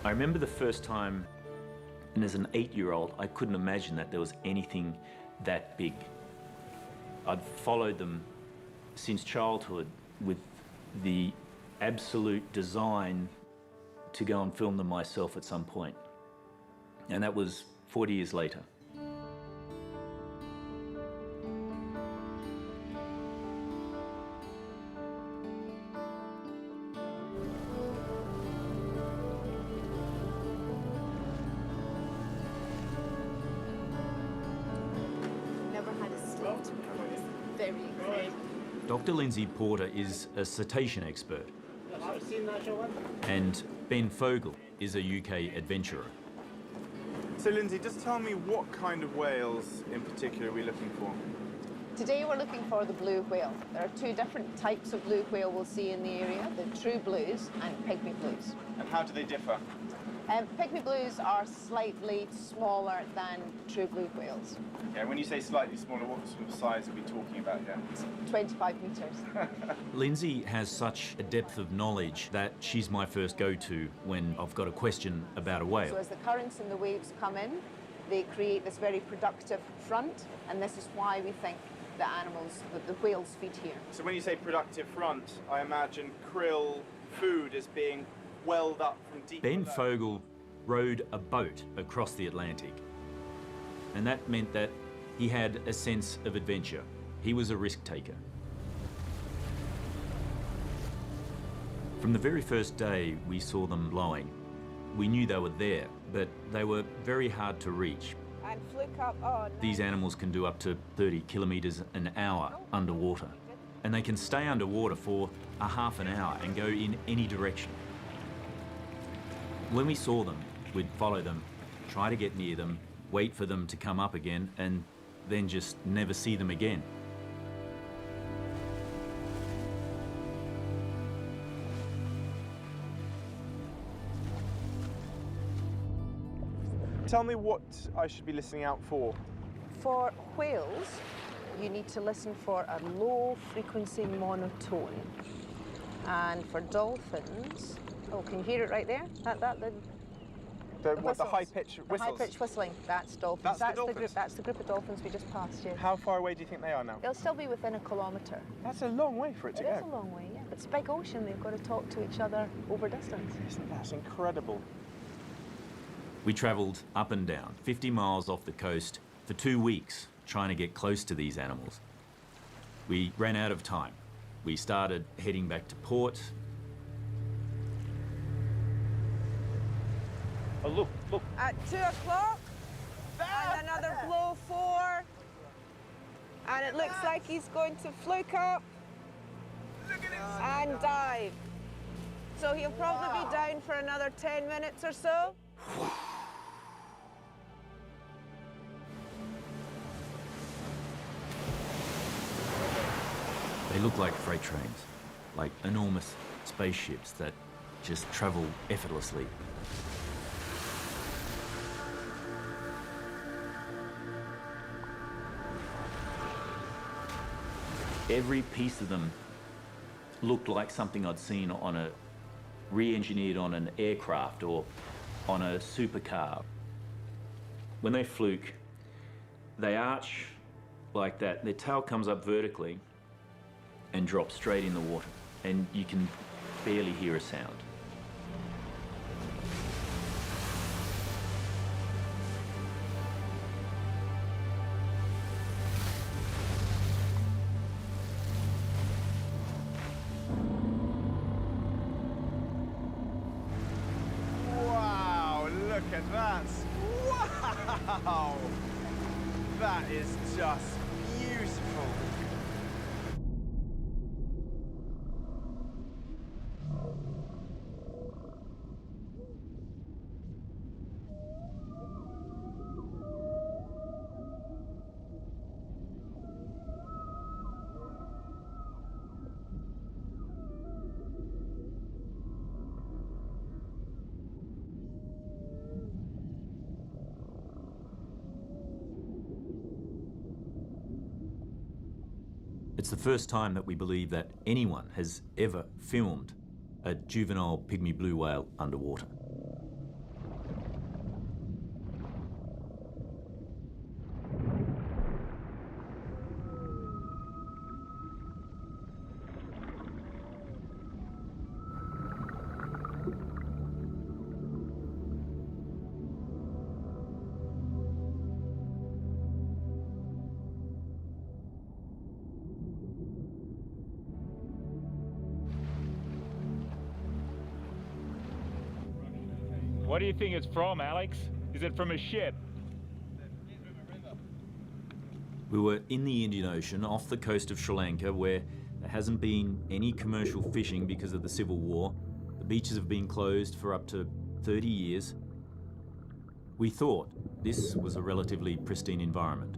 I remember the first time, and as an 8-year-old, I couldn't imagine that there was anything that big. I'd followed them since childhood with the absolute design to go and film them myself at some point. And that was 40 years later. Never had a slate before. It's very exciting. Dr. Lindsay Porter is a cetacean expert. And Ben Fogle is a UK adventurer. So Lindsay, just tell me what kind of whales in particular are we looking for? Today we're looking for the blue whale. There are two different types of blue whale we'll see in the area, the true blues and pygmy blues. And how do they differ? Pygmy blues are slightly smaller than true blue whales, Yeah, when you say slightly smaller, what sort of size are we talking about here? 25 metres. Lindsay has such a depth of knowledge that she's my first go-to when I've got a question about a So whale. as the currents and the waves come in, they create this very productive front, and this is why we think the animals, the whales feed here. So when you say productive front, I imagine krill food is being welled up from deep Ben below. Fogle rowed a boat across the Atlantic. And that meant that he had a sense of adventure. He was a risk taker. From the very first day we saw them blowing, we knew they were there, but they were very hard to reach. And fluke up on. These animals can do up to 30 kilometres an hour underwater. And they can stay underwater for a half an hour and go in any direction. When we saw them, we'd follow them, try to get near them, wait for them to come up again, and then just never see them again. Tell me what I should be listening out for. For whales, you need to listen for a low frequency monotone. And for dolphins, oh, can you hear it right there? The whistles. high-pitched The whistles? high-pitched whistling, that's dolphins. That's the dolphins? That's the group of dolphins we just passed, yeah. How far away do you think they are now? They'll still be within a kilometre. That's a long way for it to It is a go. long way, yeah. It's a big ocean, they've got to talk to each other over distance. Isn't that incredible? We travelled up and down, 50 miles off the coast for 2 weeks, trying to get close to these animals. We ran out of time. We started heading back to port. Oh, look, look. At 2 o'clock, and another blow 4. And it looks like he's going to fluke up and dive. So he'll probably be down for another 10 minutes or so. They look like freight trains, like enormous spaceships that just travel effortlessly. Every piece of them looked like something I'd seen on a re-engineered on an aircraft or on a supercar. When they fluke, they arch like that. Their tail comes up vertically and drops straight in the water, and you can barely hear a sound. Wow, look at that. Wow! That is just beautiful. It's the first time that we believe that anyone has ever filmed a juvenile pygmy blue whale underwater. What do you think it's from, Alex? Is it from a ship? We were in the Indian Ocean off the coast of Sri Lanka, where there hasn't been any commercial fishing because of the civil war. The beaches have been closed for up to 30 years. We thought this was a relatively pristine environment.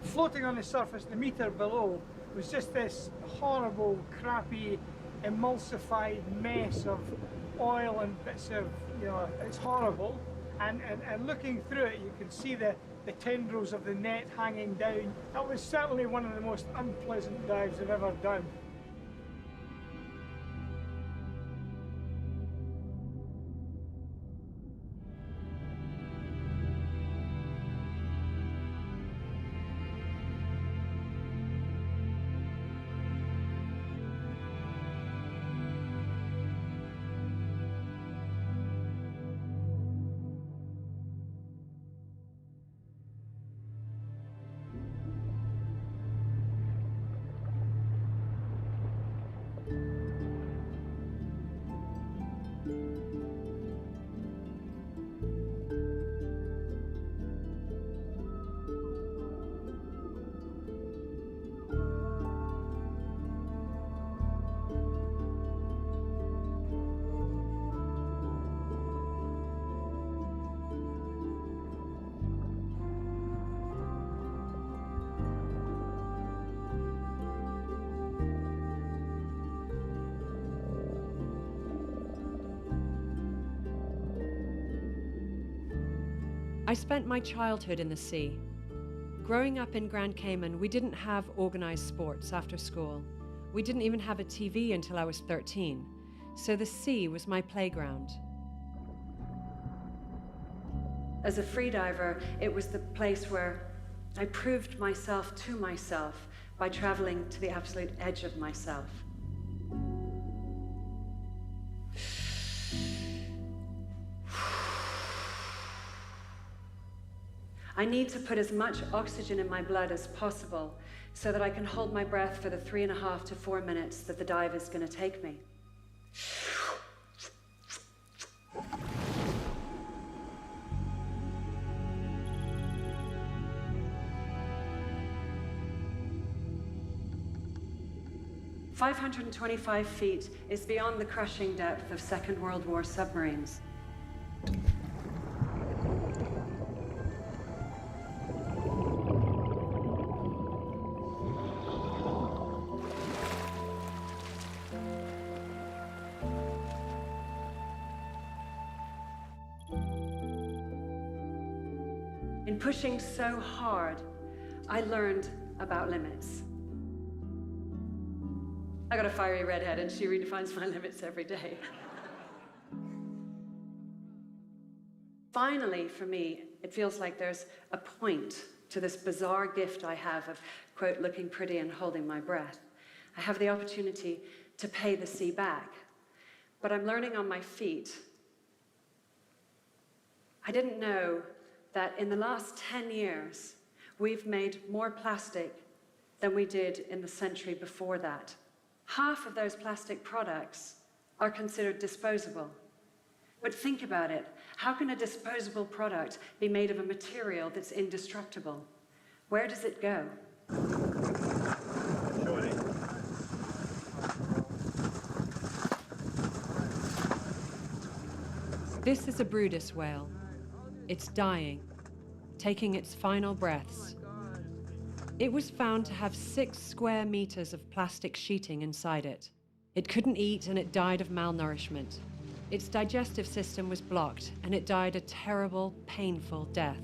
Floating on the surface, the metre below, was just this horrible, crappy, emulsified mess of oil and bits of, it's horrible. And looking through it, you can see the tendrils of the net hanging down. That was certainly one of the most unpleasant dives I've ever done. I spent my childhood in the sea. Growing up in Grand Cayman, we didn't have organized sports after school. We didn't even have a TV until I was 13, so the sea was my playground. As a freediver, it was the place where I proved myself to myself by traveling to the absolute edge of myself. I need to put as much oxygen in my blood as possible so that I can hold my breath for the 3.5 to 4 minutes that the dive is going to take me. "525 feet is beyond the crushing depth of Second World War submarines. In pushing so hard, I learned about limits. I got a fiery redhead and she redefines my limits every day. Finally, for me, it feels like there's a point to this bizarre gift I have of, quote, looking pretty and holding my breath. I have the opportunity to pay the sea back, but I'm learning on my feet. I didn't know that in the last 10 years, we've made more plastic than we did in the century before that. Half of those plastic products are considered disposable. But think about it. How can a disposable product be made of a material that's indestructible? Where does it go? This is a Bryde's whale. It's dying, taking its final breaths. It was found to have 6 square meters of plastic sheeting inside it. It couldn't eat and it died of malnourishment. Its digestive system was blocked and it died a terrible, painful death.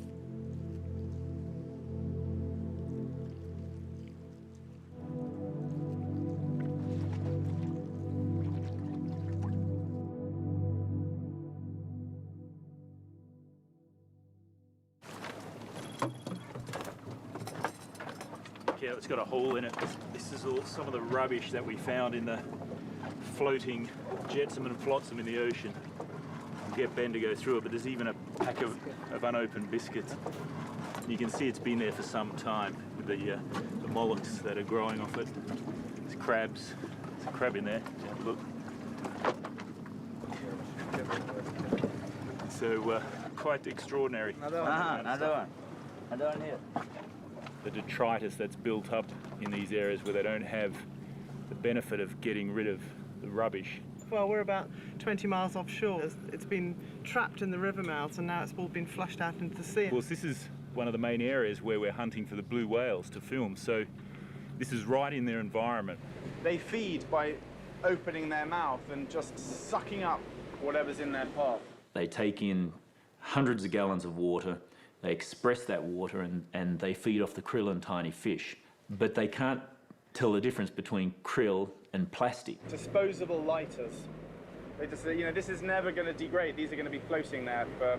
Yeah, it's got a hole in it. This is all some of the rubbish that we found in the floating jetsam and flotsam in the ocean. We'll get Ben to go through it, but there's even a pack of unopened biscuits. You can see it's been there for some time with the mollusks that are growing off it. There's crabs, There's a crab in there. Have a look. So quite extraordinary. Another one here. The detritus that's built up in these areas where they don't have the benefit of getting rid of the rubbish. Well, we're about 20 miles offshore. It's been trapped in the river mouths and now it's all been flushed out into the sea. Of course, this is one of the main areas where we're hunting for the blue whales to film, so this is right in their environment. They feed by opening their mouth and just sucking up whatever's in their path. They take in hundreds of gallons of water, they express that water, and they feed off the krill and tiny fish. But they can't tell the difference between krill and plastic. Disposable lighters. They just, this is never going to degrade. These are going to be floating there for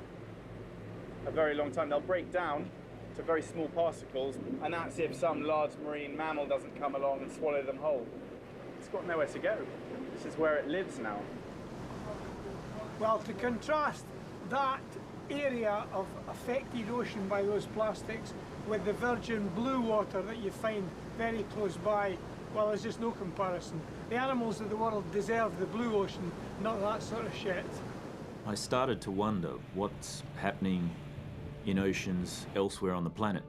a very long time. They'll break down to very small particles, and that's if some large marine mammal doesn't come along and swallow them whole. It's got nowhere to go. This is where it lives now. Well, to contrast that area of affected ocean by those plastics with the virgin blue water that you find very close by, well, there's just no comparison. The animals of the world deserve the blue ocean, not that sort of shit. I started to wonder what's happening in oceans elsewhere on the planet.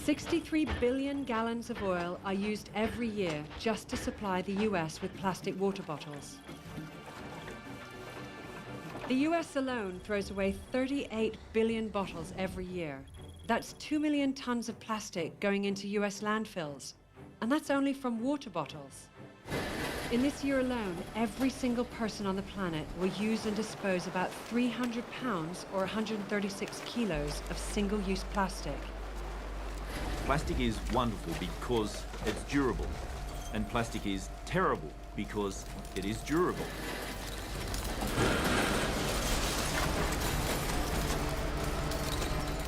$63 billion gallons of oil are used every year just to supply the US with plastic water bottles. The US alone throws away 38 billion bottles every year. That's 2 million tons of plastic going into US landfills. And that's only from water bottles. In this year alone, every single person on the planet will use and dispose about 300 pounds or 136 kilos of single-use plastic. Plastic is wonderful because it's durable, and plastic is terrible because it is durable.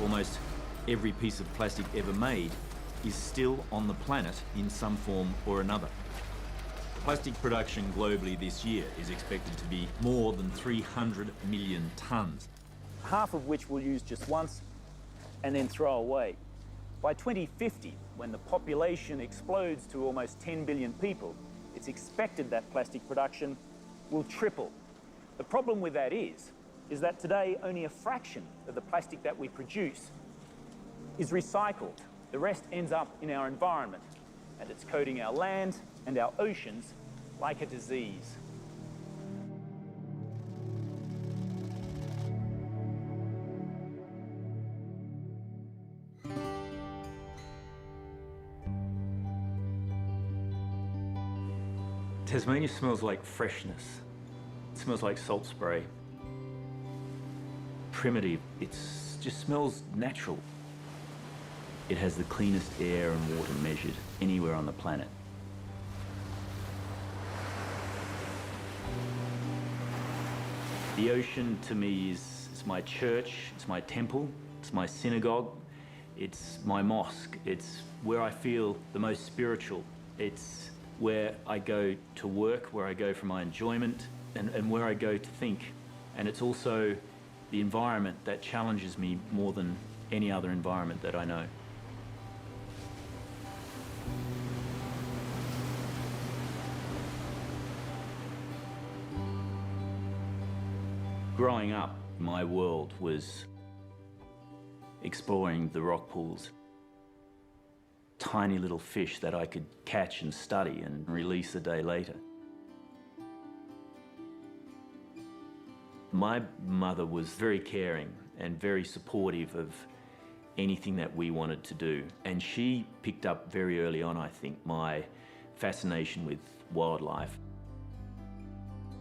Almost every piece of plastic ever made is still on the planet in some form or another. Plastic production globally this year is expected to be more than 300 million tonnes. Half of which we'll use just once and then throw away. By 2050, when the population explodes to almost 10 billion people, it's expected that plastic production will triple. The problem with that is that today only a fraction of the plastic that we produce is recycled. The rest ends up in our environment, and it's coating our land and our oceans like a disease. Tasmania smells like freshness. It smells like salt spray. Primitive, it just smells natural. It has the cleanest air and water measured anywhere on the planet. The ocean to me is my church, it's my temple, it's my synagogue, it's my mosque, it's where I feel the most spiritual. It's where I go to work, where I go for my enjoyment, and where I go to think. And it's also the environment that challenges me more than any other environment that I know. Growing up, my world was exploring the rock pools. Tiny little fish that I could catch and study and release a day later. My mother was very caring and very supportive of anything that we wanted to do. And she picked up very early on, I think, my fascination with wildlife.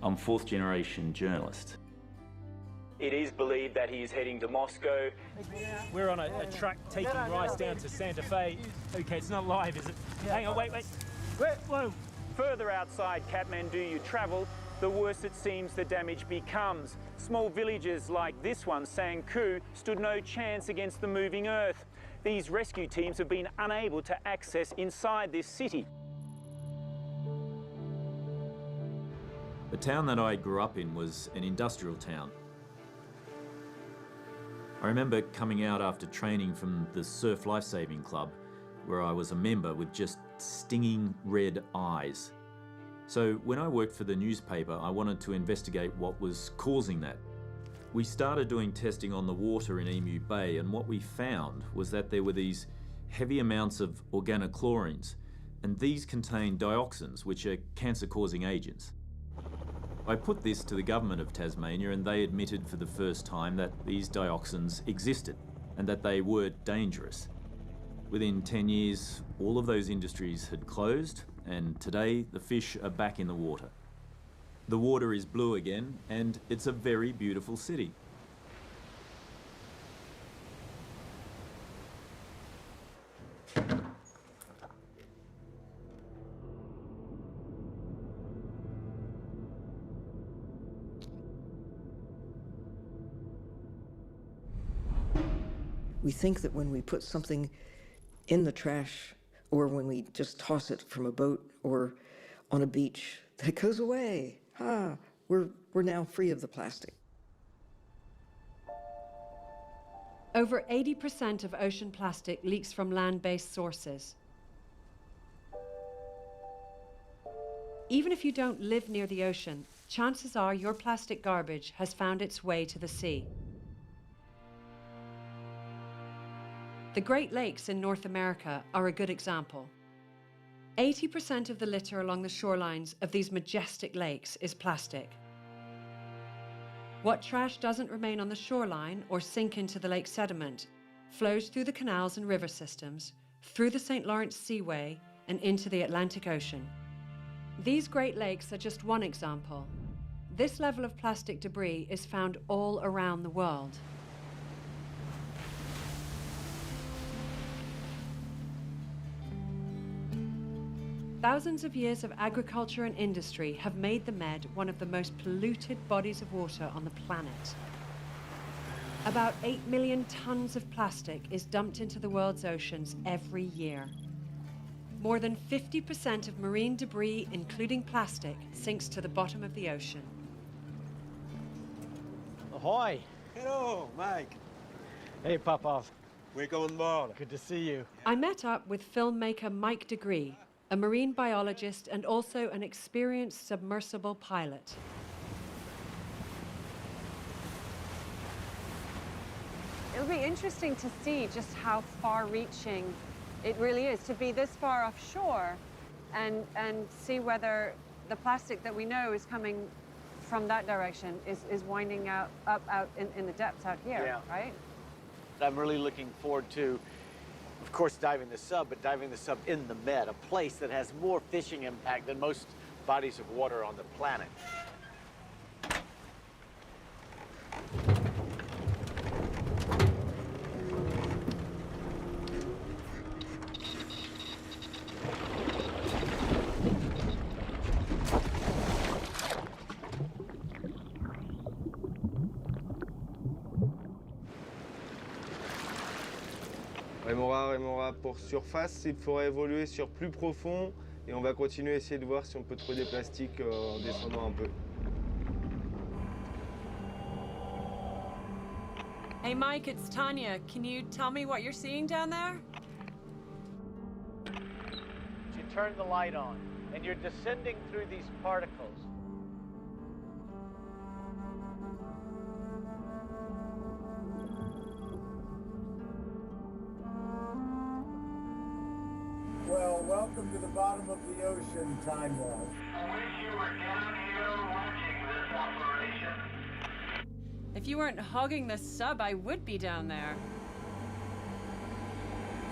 I'm fourth generation journalist. It is believed that he is heading to Moscow. We're on a truck taking rice down to Santa Fe. Okay, it's not live, is it? Hang on, wait. Whoa. Further outside Kathmandu you travel, the worse it seems the damage becomes. Small villages like this one, Sangku, stood no chance against the moving earth. These rescue teams have been unable to access inside this city. The town that I grew up in was an industrial town. I remember coming out after training from the Surf Lifesaving Club, where I was a member with just stinging red eyes. So when I worked for the newspaper, I wanted to investigate what was causing that. We started doing testing on the water in Emu Bay, and what we found was that there were these heavy amounts of organochlorines, and these contain dioxins, which are cancer-causing agents. I put this to the government of Tasmania, and they admitted for the first time that these dioxins existed and that they were dangerous. Within 10 years, all of those industries had closed, and today the fish are back in the water. The water is blue again, and it's a very beautiful city. We think that when we put something in the trash, or when we just toss it from a boat or on a beach, that it goes away. We're now free of the plastic. Over 80% of ocean plastic leaks from land-based sources. Even if you don't live near the ocean, chances are your plastic garbage has found its way to the sea. The Great Lakes in North America are a good example. 80% of the litter along the shorelines of these majestic lakes is plastic. What trash doesn't remain on the shoreline or sink into the lake sediment flows through the canals and river systems, through the St. Lawrence Seaway, and into the Atlantic Ocean. These Great Lakes are just one example. This level of plastic debris is found all around the world. Thousands of years of agriculture and industry have made the Med one of the most polluted bodies of water on the planet. About 8 million tons of plastic is dumped into the world's oceans every year. More than 50% of marine debris, including plastic, sinks to the bottom of the ocean. Ahoy! Hello, Mike. Hey, Popov. We're going more. Good to see you. I met up with filmmaker Mike Degree, a marine biologist and also an experienced submersible pilot. It'll be interesting to see just how far-reaching it really is to be this far offshore and see whether the plastic that we know is coming from that direction is winding out in the depths out here, right? I'm really looking forward to, of course, diving the sub, but diving the sub in the Med, a place that has more fishing impact than most bodies of water on the planet. Remora pour surface, il faudra évoluer sur plus profond et on va continuer à essayer de voir si on peut trouver des plastiques en descendant un peu. Hey Mike, it's Tanya. Can you tell me what you're seeing down there? You turn the light on and you're descending through these particles. Well, welcome to the bottom of the ocean, Tanya. I wish you were down here watching this operation. If you weren't hogging the sub, I would be down there.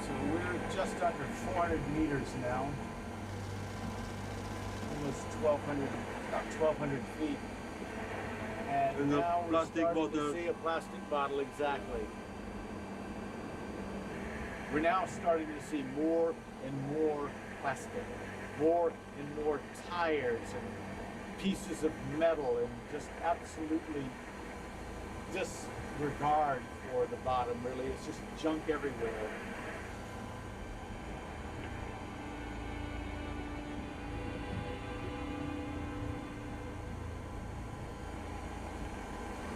So we're just under 400 meters now. was 1,200 feet. And a now we're plastic starting bottle. to see a plastic bottle, exactly. We're now starting to see more and more plastic, more and more tires and pieces of metal, and just absolutely disregard for the bottom, really. It's just junk everywhere.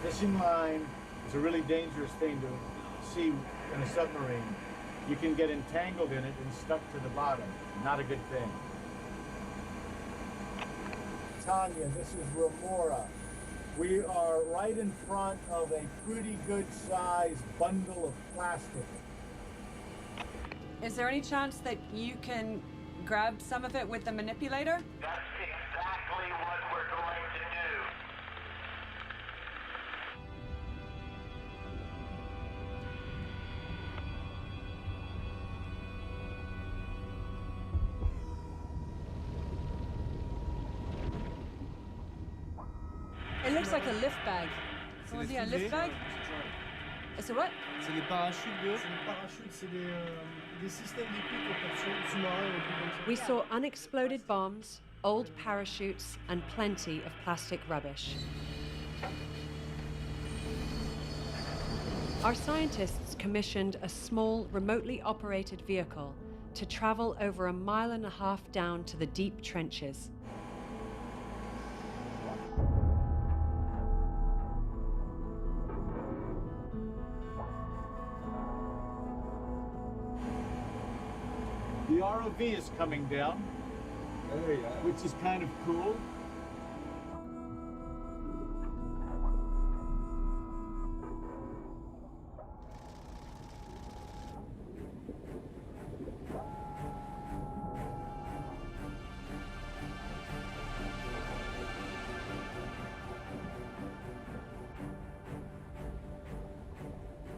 Fishing line is a really dangerous thing to see in a submarine. You can get entangled in it and stuck to the bottom. Not a good thing. Tanya, this is Remora. We are right in front of a pretty good sized bundle of plastic. Is there any chance that you can grab some of it with the manipulator? That's exactly what we're going to do. It looks like a lift bag. Someone see a lift bag? It's a what? C'est les parachutes de. C'est les parachutes, c'est des systèmes d'équipe pour propulsion sous-marin ou tout comme ça. We saw unexploded bombs, old parachutes, and plenty of plastic rubbish. Our scientists commissioned a small, remotely operated vehicle to travel over 1.5 miles down to the deep trenches. The ROV is coming down, which is kind of cool.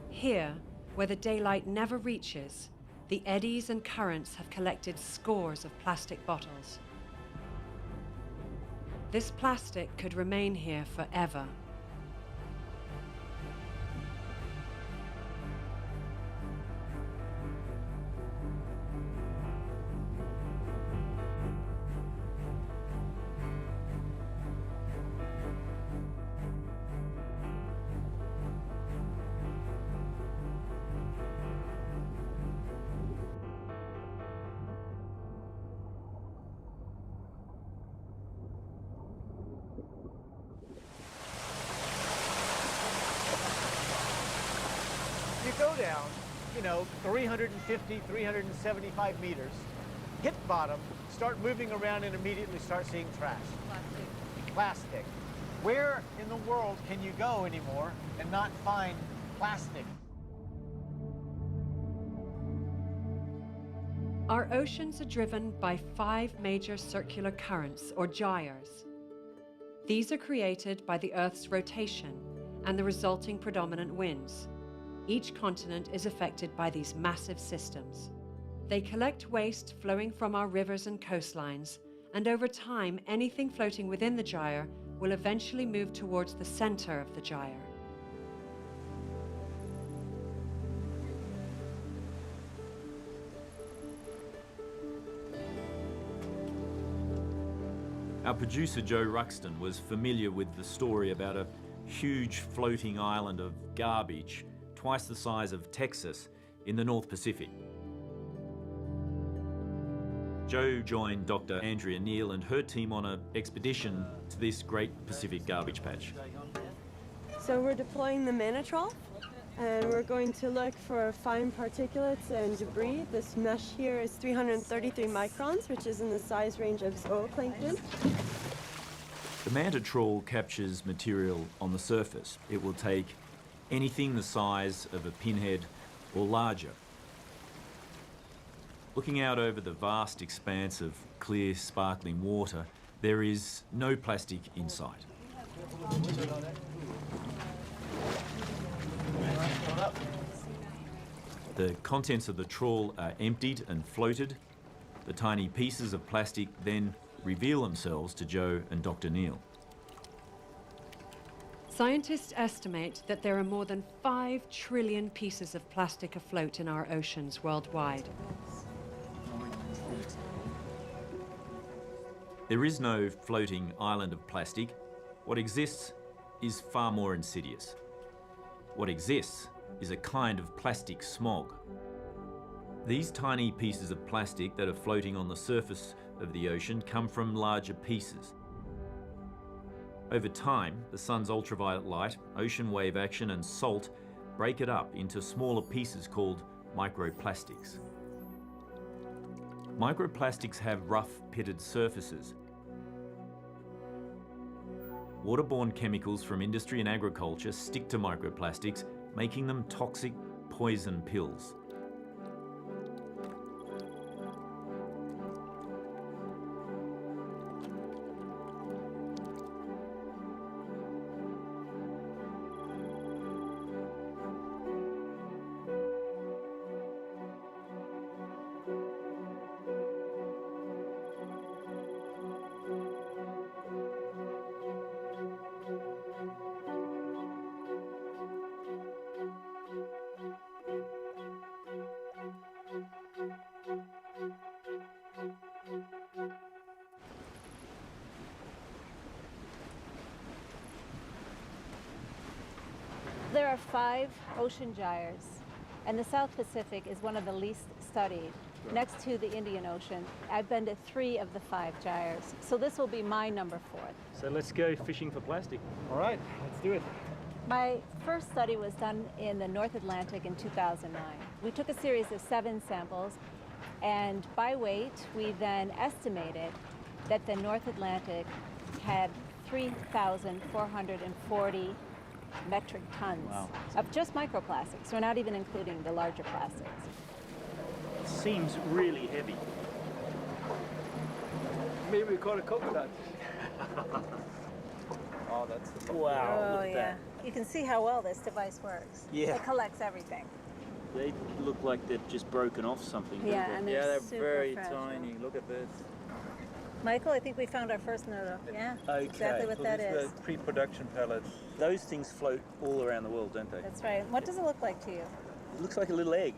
Here, where the daylight never reaches, the eddies and currents have collected scores of plastic bottles. This plastic could remain here forever. You go down, 350, 375 meters, hit bottom, start moving around, and immediately start seeing trash. Plastic. Where in the world can you go anymore and not find plastic? Our oceans are driven by 5 major circular currents, or gyres. These are created by the Earth's rotation and the resulting predominant winds. Each continent is affected by these massive systems. They collect waste flowing from our rivers and coastlines, and over time, anything floating within the gyre will eventually move towards the center of the gyre. Our producer Joe Ruxton was familiar with the story about a huge floating island of garbage twice the size of Texas in the North Pacific. Joe joined Dr. Andrea Neal and her team on an expedition to this great Pacific garbage patch. So we're deploying the Manatrol, and we're going to look for fine particulates and debris. This mesh here is 333 microns, which is in the size range of zooplankton. The manta trawl captures material on the surface. It will take anything the size of a pinhead or larger. Looking out over the vast expanse of clear, sparkling water, there is no plastic in sight. The contents of the trawl are emptied and floated. The tiny pieces of plastic then reveal themselves to Joe and Dr. Neil. Scientists estimate that there are more than 5 trillion pieces of plastic afloat in our oceans worldwide. There is no floating island of plastic. What exists is far more insidious. What exists is a kind of plastic smog. These tiny pieces of plastic that are floating on the surface of the ocean come from larger pieces. Over time, the sun's ultraviolet light, ocean wave action and salt break it up into smaller pieces called microplastics. Microplastics have rough, pitted surfaces. Waterborne chemicals from industry and agriculture stick to microplastics, making them toxic poison pills. There are 5 ocean gyres, and the South Pacific is one of the least studied, next to the Indian Ocean. I've been to 3 of the 5 gyres, so this will be my number 4th. So let's go fishing for plastic. All right, let's do it. My first study was done in the North Atlantic in 2009. We took a series of 7 samples, and by weight, we then estimated that the North Atlantic had 3,440 metric tons of just microplastics. We're not even including the larger plastics. It seems really heavy. Maybe we caught a coconut. Oh, that's the wow. Oh, yeah. You can see how well this device works. Yeah. It collects everything. They look like they've just broken off something. Yeah, and they're super very fragile. tiny. Look at this. Michael, I think we found our first noodle. Yeah, Okay. exactly what that is. Pre-production pellets. Those things float all around the world, don't they? That's right. What does it look like to you? It looks like a little egg.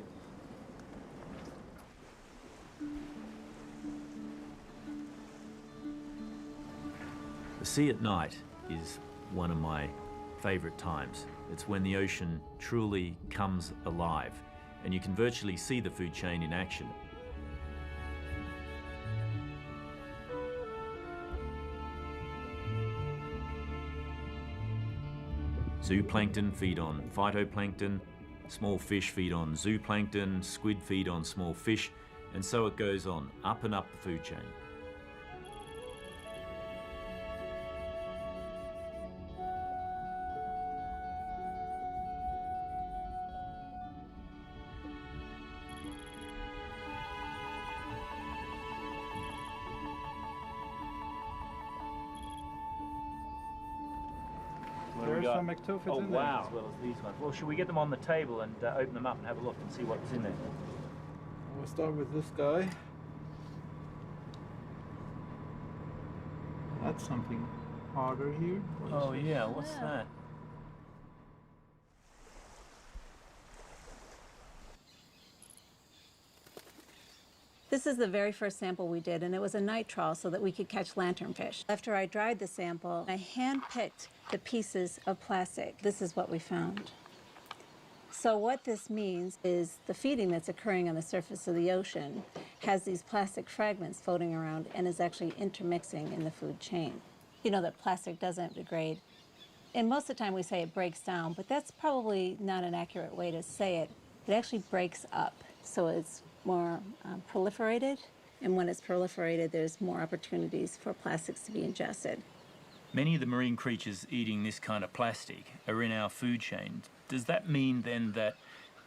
The sea at night is one of my favourite times. It's when the ocean truly comes alive and you can virtually see the food chain in action. Zooplankton feed on phytoplankton, small fish feed on zooplankton, squid feed on small fish, and so it goes on, up and up the food chain. There's some ectophids oh, in there. wow. As well as these ones. Well, should we get them on the table and open them up and have a look and see what's in there? We'll start with this guy. That's something harder here. Oh yeah, what's that? This is the very first sample we did, and it was a night trawl so that we could catch lanternfish. After I dried the sample, I hand-picked the pieces of plastic. This is what we found. So what this means is the feeding that's occurring on the surface of the ocean has these plastic fragments floating around and is actually intermixing in the food chain. You know that plastic doesn't degrade. And most of the time we say it breaks down, but that's probably not an accurate way to say it. It actually breaks up, so it's more proliferated, and when it's proliferated, there's more opportunities for plastics to be ingested. Many of the marine creatures eating this kind of plastic are in our food chain. Does that mean then that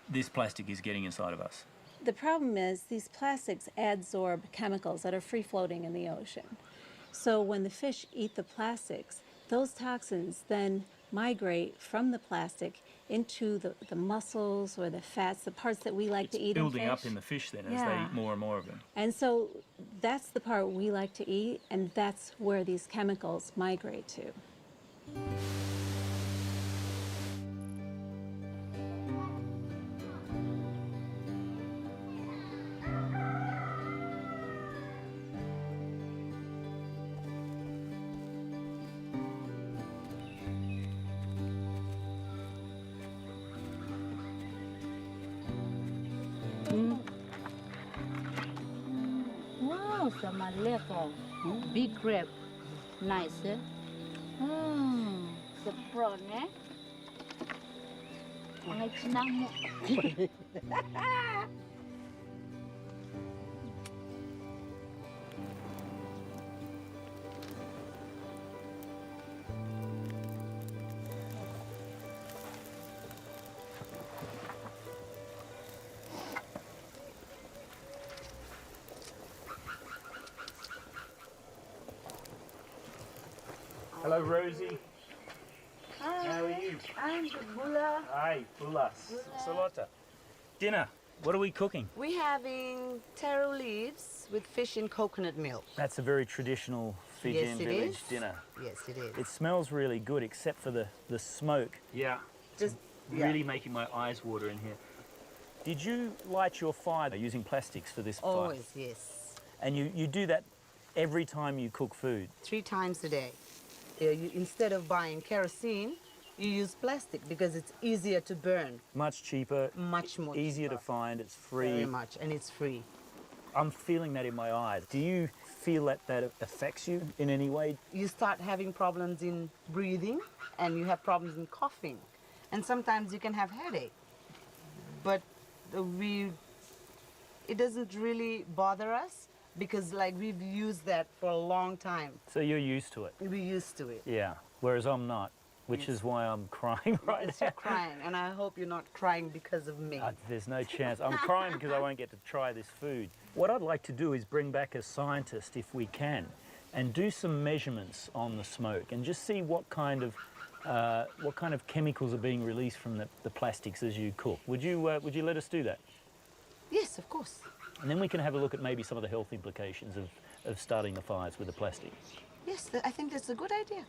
this plastic is getting inside of us? The problem is these plastics adsorb chemicals that are free-floating in the ocean. So when the fish eat the plastics, those toxins then migrate from the plastic into the muscles or the fats, the parts that we like to eat in fish. Building up in the fish then as they eat more and more of them. And so That's the part we like to eat, and that's where these chemicals migrate to. Wow, sama lekker. Big crab. Nice, eh? Sepron, eh? Ang senang mo. Hello, Rosie. Hi. How are you? I'm Bula. Hi, Bulas. Salota. Dinner. What are we cooking? We're having taro leaves with fish in coconut milk. That's a very traditional Fijian Yes, it village is. dinner. Yes, it is. It smells really good, except for the smoke. Yeah. Just Really making my eyes water in here. Did you light your fire using plastics for this fire? Always, yes. And you do that every time you cook food? 3 times a day. Instead of buying kerosene, you use plastic because it's easier to burn. Much cheaper. Much more easier cheaper. to find. It's free. Very much, and it's free. I'm feeling that in my eyes. Do you feel that affects you in any way? You start having problems in breathing, and you have problems in coughing, and sometimes you can have headache. But it doesn't really bother us because we've used that for a long time. So you're used to it? We're used to it. Yeah, whereas I'm not, which is why I'm crying right Yes, now. you're crying, and I hope you're not crying because of me. There's no chance. I'm crying because I won't get to try this food. What I'd like to do is bring back a scientist, if we can, and do some measurements on the smoke and just see what kind of chemicals are being released from the plastics as you cook. Would you let us do that? Yes, of course. And then we can have a look at maybe some of the health implications of starting the fires with the plastic. Yes, I think that's a good idea.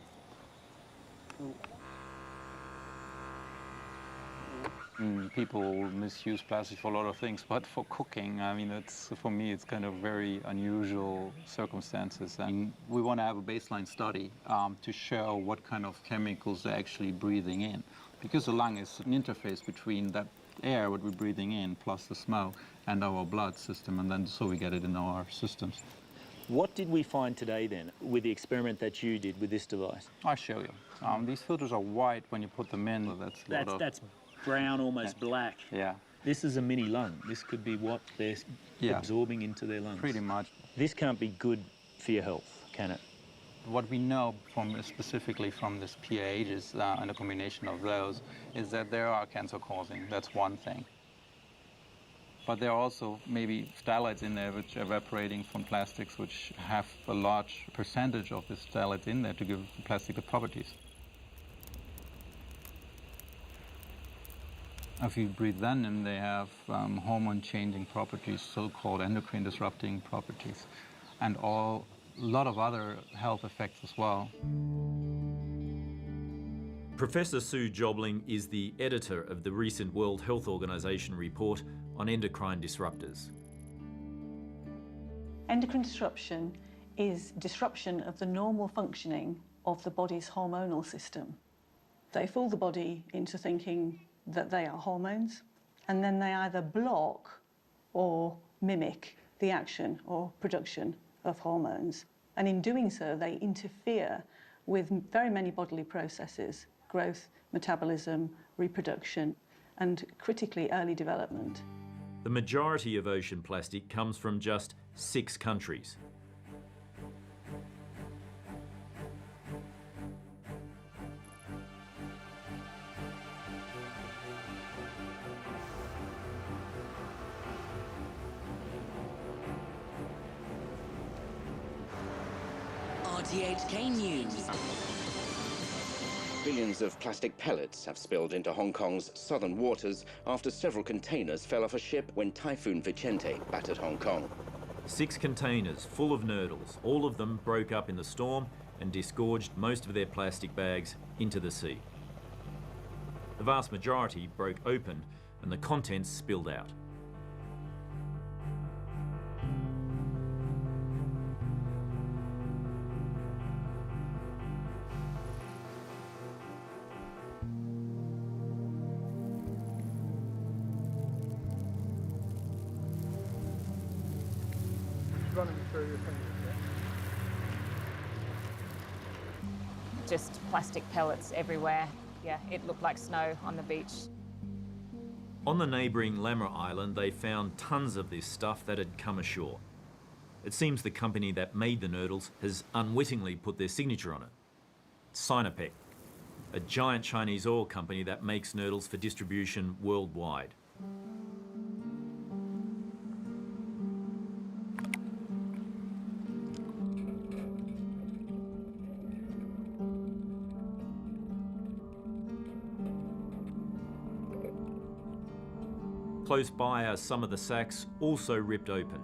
People misuse plastic for a lot of things, but for cooking, I mean, for me, it's kind of very unusual circumstances. And we want to have a baseline study to show what kind of chemicals they're actually breathing in. Because the lung is an interface between that air, what we're breathing in, plus the smoke, and our blood system, and then so we get it in our systems. What did we find today then with the experiment that you did with this device? I'll show you. These filters are white when you put them in. That's brown, almost black. Yeah. This is a mini lung. This could be what they're absorbing into their lungs. Pretty much. This can't be good for your health, can it? What we know specifically from this PAHs and a combination of those is that there are cancer causing. That's one thing. But there are also maybe phthalates in there which are evaporating from plastics which have a large percentage of this phthalates in there to give the plastic the properties. If you breathe them in, they have hormone-changing properties, so-called endocrine disrupting properties, and a lot of other health effects as well. Professor Sue Jobling is the editor of the recent World Health Organization report on endocrine disruptors. Endocrine disruption is disruption of the normal functioning of the body's hormonal system. They fool the body into thinking that they are hormones, and then they either block or mimic the action or production of hormones. And in doing so, they interfere with very many bodily processes: growth, metabolism, reproduction, and critically early development. The majority of ocean plastic comes from just 6 countries. RTHK News. Billions of plastic pellets have spilled into Hong Kong's southern waters after several containers fell off a ship when Typhoon Vicente battered Hong Kong. 6 containers full of nurdles. All of them broke up in the storm and disgorged most of their plastic bags into the sea. The vast majority broke open and the contents spilled out. Running through your fingers. Just plastic pellets everywhere. Yeah, it looked like snow on the beach. On the neighbouring Lamra Island, they found tons of this stuff that had come ashore. It seems the company that made the nurdles has unwittingly put their signature on it. Sinopec, a giant Chinese oil company that makes nurdles for distribution worldwide. Close by are some of the sacks also ripped open.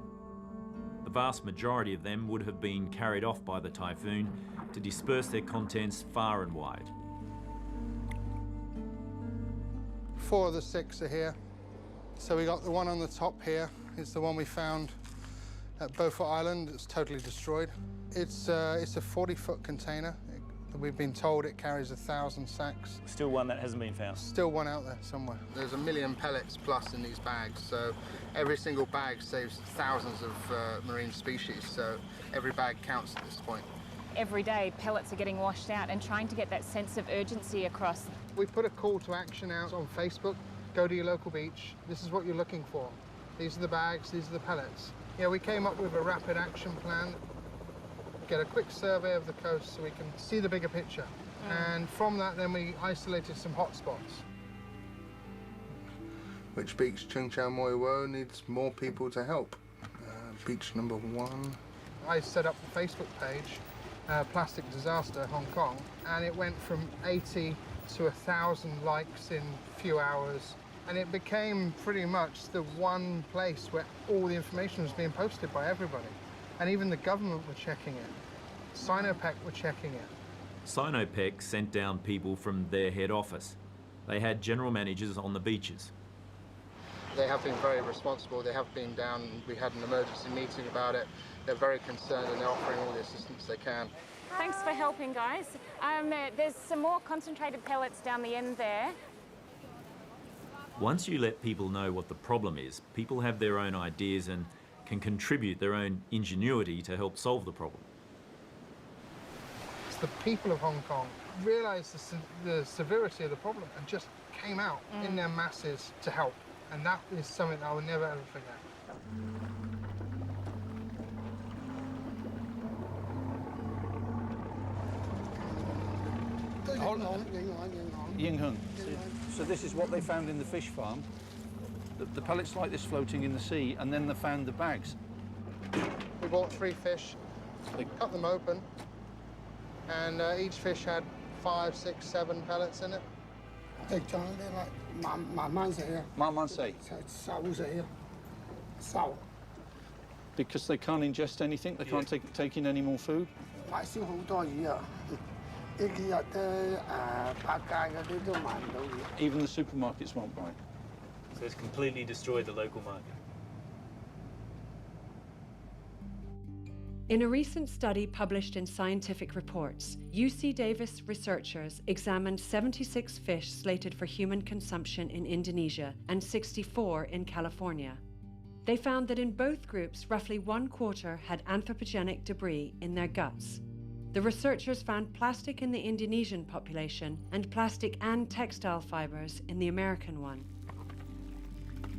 The vast majority of them would have been carried off by the typhoon to disperse their contents far and wide. 4 of the 6 are here. So we got the one on the top here. It's the one we found at Beaufort Island. It's totally destroyed. It's a 40-foot container. We've been told it carries 1,000 sacks. Still one that hasn't been found. Still one out there somewhere. There's 1 million pellets plus in these bags, so every single bag saves thousands of marine species, so every bag counts at this point. Every day, pellets are getting washed out and trying to get that sense of urgency across. We put a call to action out on Facebook. Go to your local beach. This is what you're looking for. These are the bags, these are the pellets. Yeah, we came up with a rapid action plan. Get a quick survey of the coast so we can see the bigger picture. And from that, then we isolated some hot spots. Which beach, Cheung Chau Moi Wo, needs more people to help? Beach number 1. I set up the Facebook page, Plastic Disaster Hong Kong, and it went from 80 to 1,000 likes in a few hours. And it became pretty much the one place where all the information was being posted by everybody. And even the government were checking it. Sinopec were checking it. Sinopec sent down people from their head office. They had general managers on the beaches. They have been very responsible. They have been down. We had an emergency meeting about it. They're very concerned and they're offering all the assistance they can. Thanks for helping, guys. There's some more concentrated pellets down the end there. Once you let people know what the problem is, people have their own ideas and can contribute their own ingenuity to help solve the problem. It's the people of Hong Kong realised the severity of the problem and just came out in their masses to help. And that is something I will never ever forget. Ying Hung. So this is what they found in the fish farm. The pellets like this floating in the sea, and then they found the bags. We bought 3 fish, we cut them open, and each fish had 5, 6, 7 pellets in it. Because they can't ingest anything, they can't take in any more food. Even the supermarkets won't buy. So it's completely destroyed the local market. In a recent study published in Scientific Reports, UC Davis researchers examined 76 fish slated for human consumption in Indonesia and 64 in California. They found that in both groups, roughly 1/4 had anthropogenic debris in their guts. The researchers found plastic in the Indonesian population and plastic and textile fibers in the American one.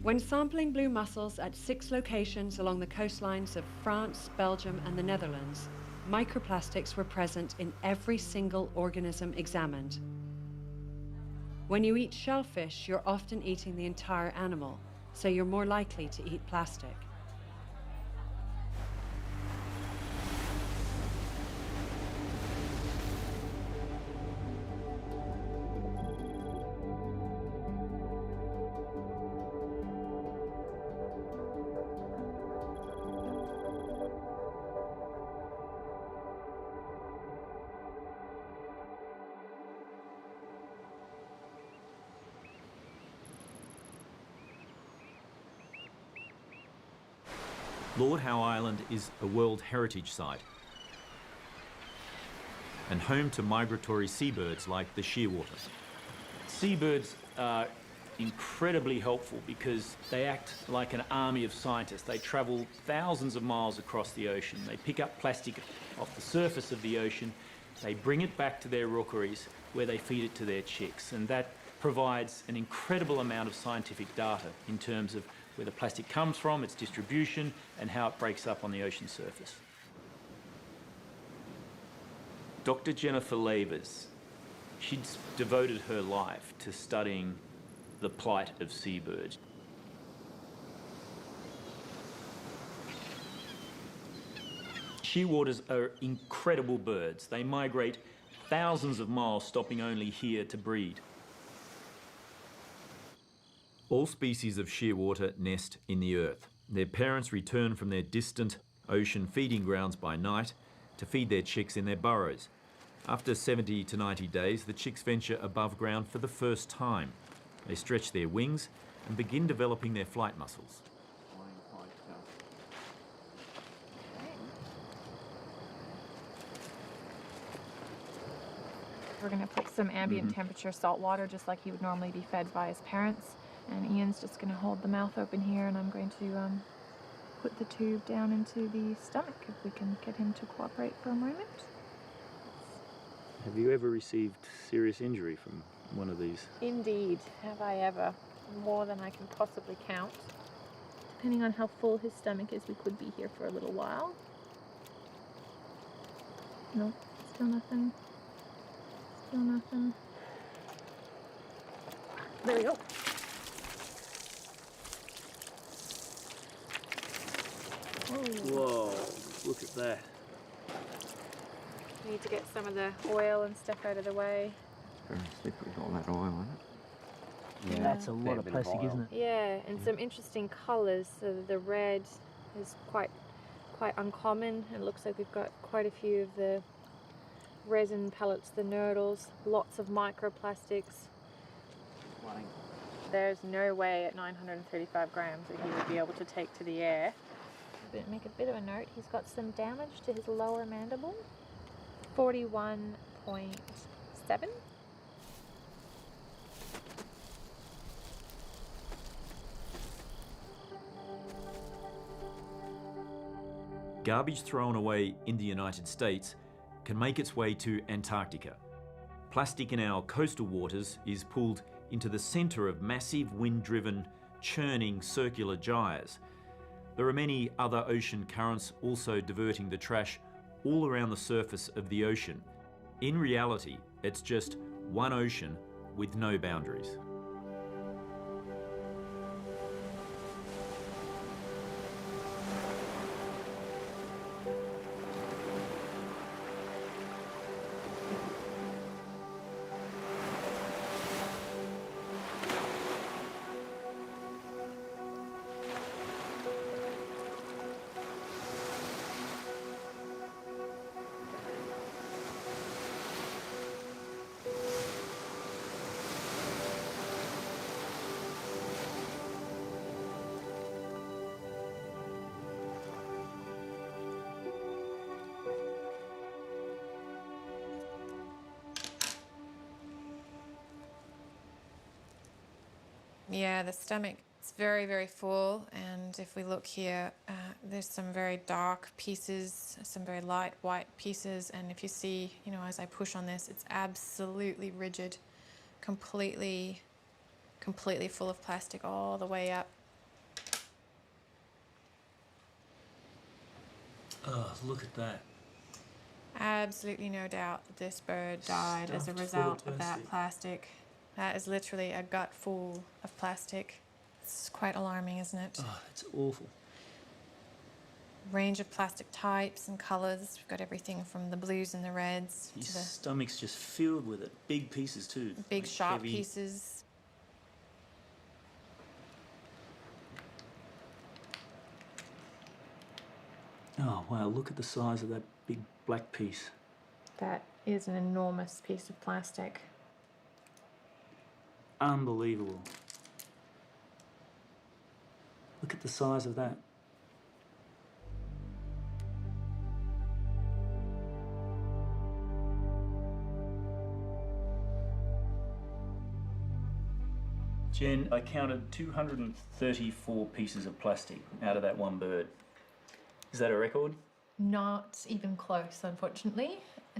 When sampling blue mussels at 6 locations along the coastlines of France, Belgium, and the Netherlands, microplastics were present in every single organism examined. When you eat shellfish, you're often eating the entire animal, so you're more likely to eat plastic. Lord Howe Island is a World Heritage Site and home to migratory seabirds like the shearwater. Seabirds are incredibly helpful because they act like an army of scientists. They travel thousands of miles across the ocean. They pick up plastic off the surface of the ocean. They bring it back to their rookeries where they feed it to their chicks. And that provides an incredible amount of scientific data in terms of where the plastic comes from, its distribution, and how it breaks up on the ocean surface. Dr. Jennifer Lavers, she'd devoted her life to studying the plight of seabirds. Shearwaters are incredible birds. They migrate thousands of miles, stopping only here to breed. All species of shearwater nest in the earth. Their parents return from their distant ocean feeding grounds by night to feed their chicks in their burrows. After 70 to 90 days, the chicks venture above ground for the first time. They stretch their wings and begin developing their flight muscles. We're going to put some ambient temperature salt water, just like he would normally be fed by his parents. And Ian's just going to hold the mouth open here, and I'm going to put the tube down into the stomach if we can get him to cooperate for a moment. Have you ever received serious injury from one of these? Indeed, have I ever. More than I can possibly count. Depending on how full his stomach is, we could be here for a little while. No, still nothing. Still nothing. There we go. Whoa, look at that. We need to get some of the oil and stuff out of the way. Very slippery, all that oil in it. Yeah, that's a lot of plastic, isn't it? Yeah, and some interesting colours. So the red is quite uncommon, and it looks like we've got quite a few of the resin pellets, the nurdles, lots of microplastics. There's no way at 935 grams that he would be able to take to the air. But make a bit of a note, he's got some damage to his lower mandible. 41.7. Garbage thrown away in the United States can make its way to Antarctica. Plastic in our coastal waters is pulled into the centre of massive wind-driven, churning circular gyres. There are many other ocean currents also diverting the trash all around the surface of the ocean. In reality, it's just one ocean with no boundaries. Yeah, the stomach is very, very full, and if we look here, there's some very dark pieces, some very light white pieces, and if you see, you know, as I push on this, it's absolutely rigid, completely full of plastic all the way up. Oh, look at that. Absolutely no doubt that this bird died as a result of that plastic. That is literally a gut full of plastic. It's quite alarming, isn't it? Oh, it's awful. Range of plastic types and colours. We've got everything from the blues and the reds His to the stomach's just filled with it. Big pieces too. big Like sharp heavy. pieces. Oh wow, look at the size of that big black piece. That is an enormous piece of plastic. Jen, I counted 234 pieces of plastic out of that one bird. Is that a record? Not even close, unfortunately.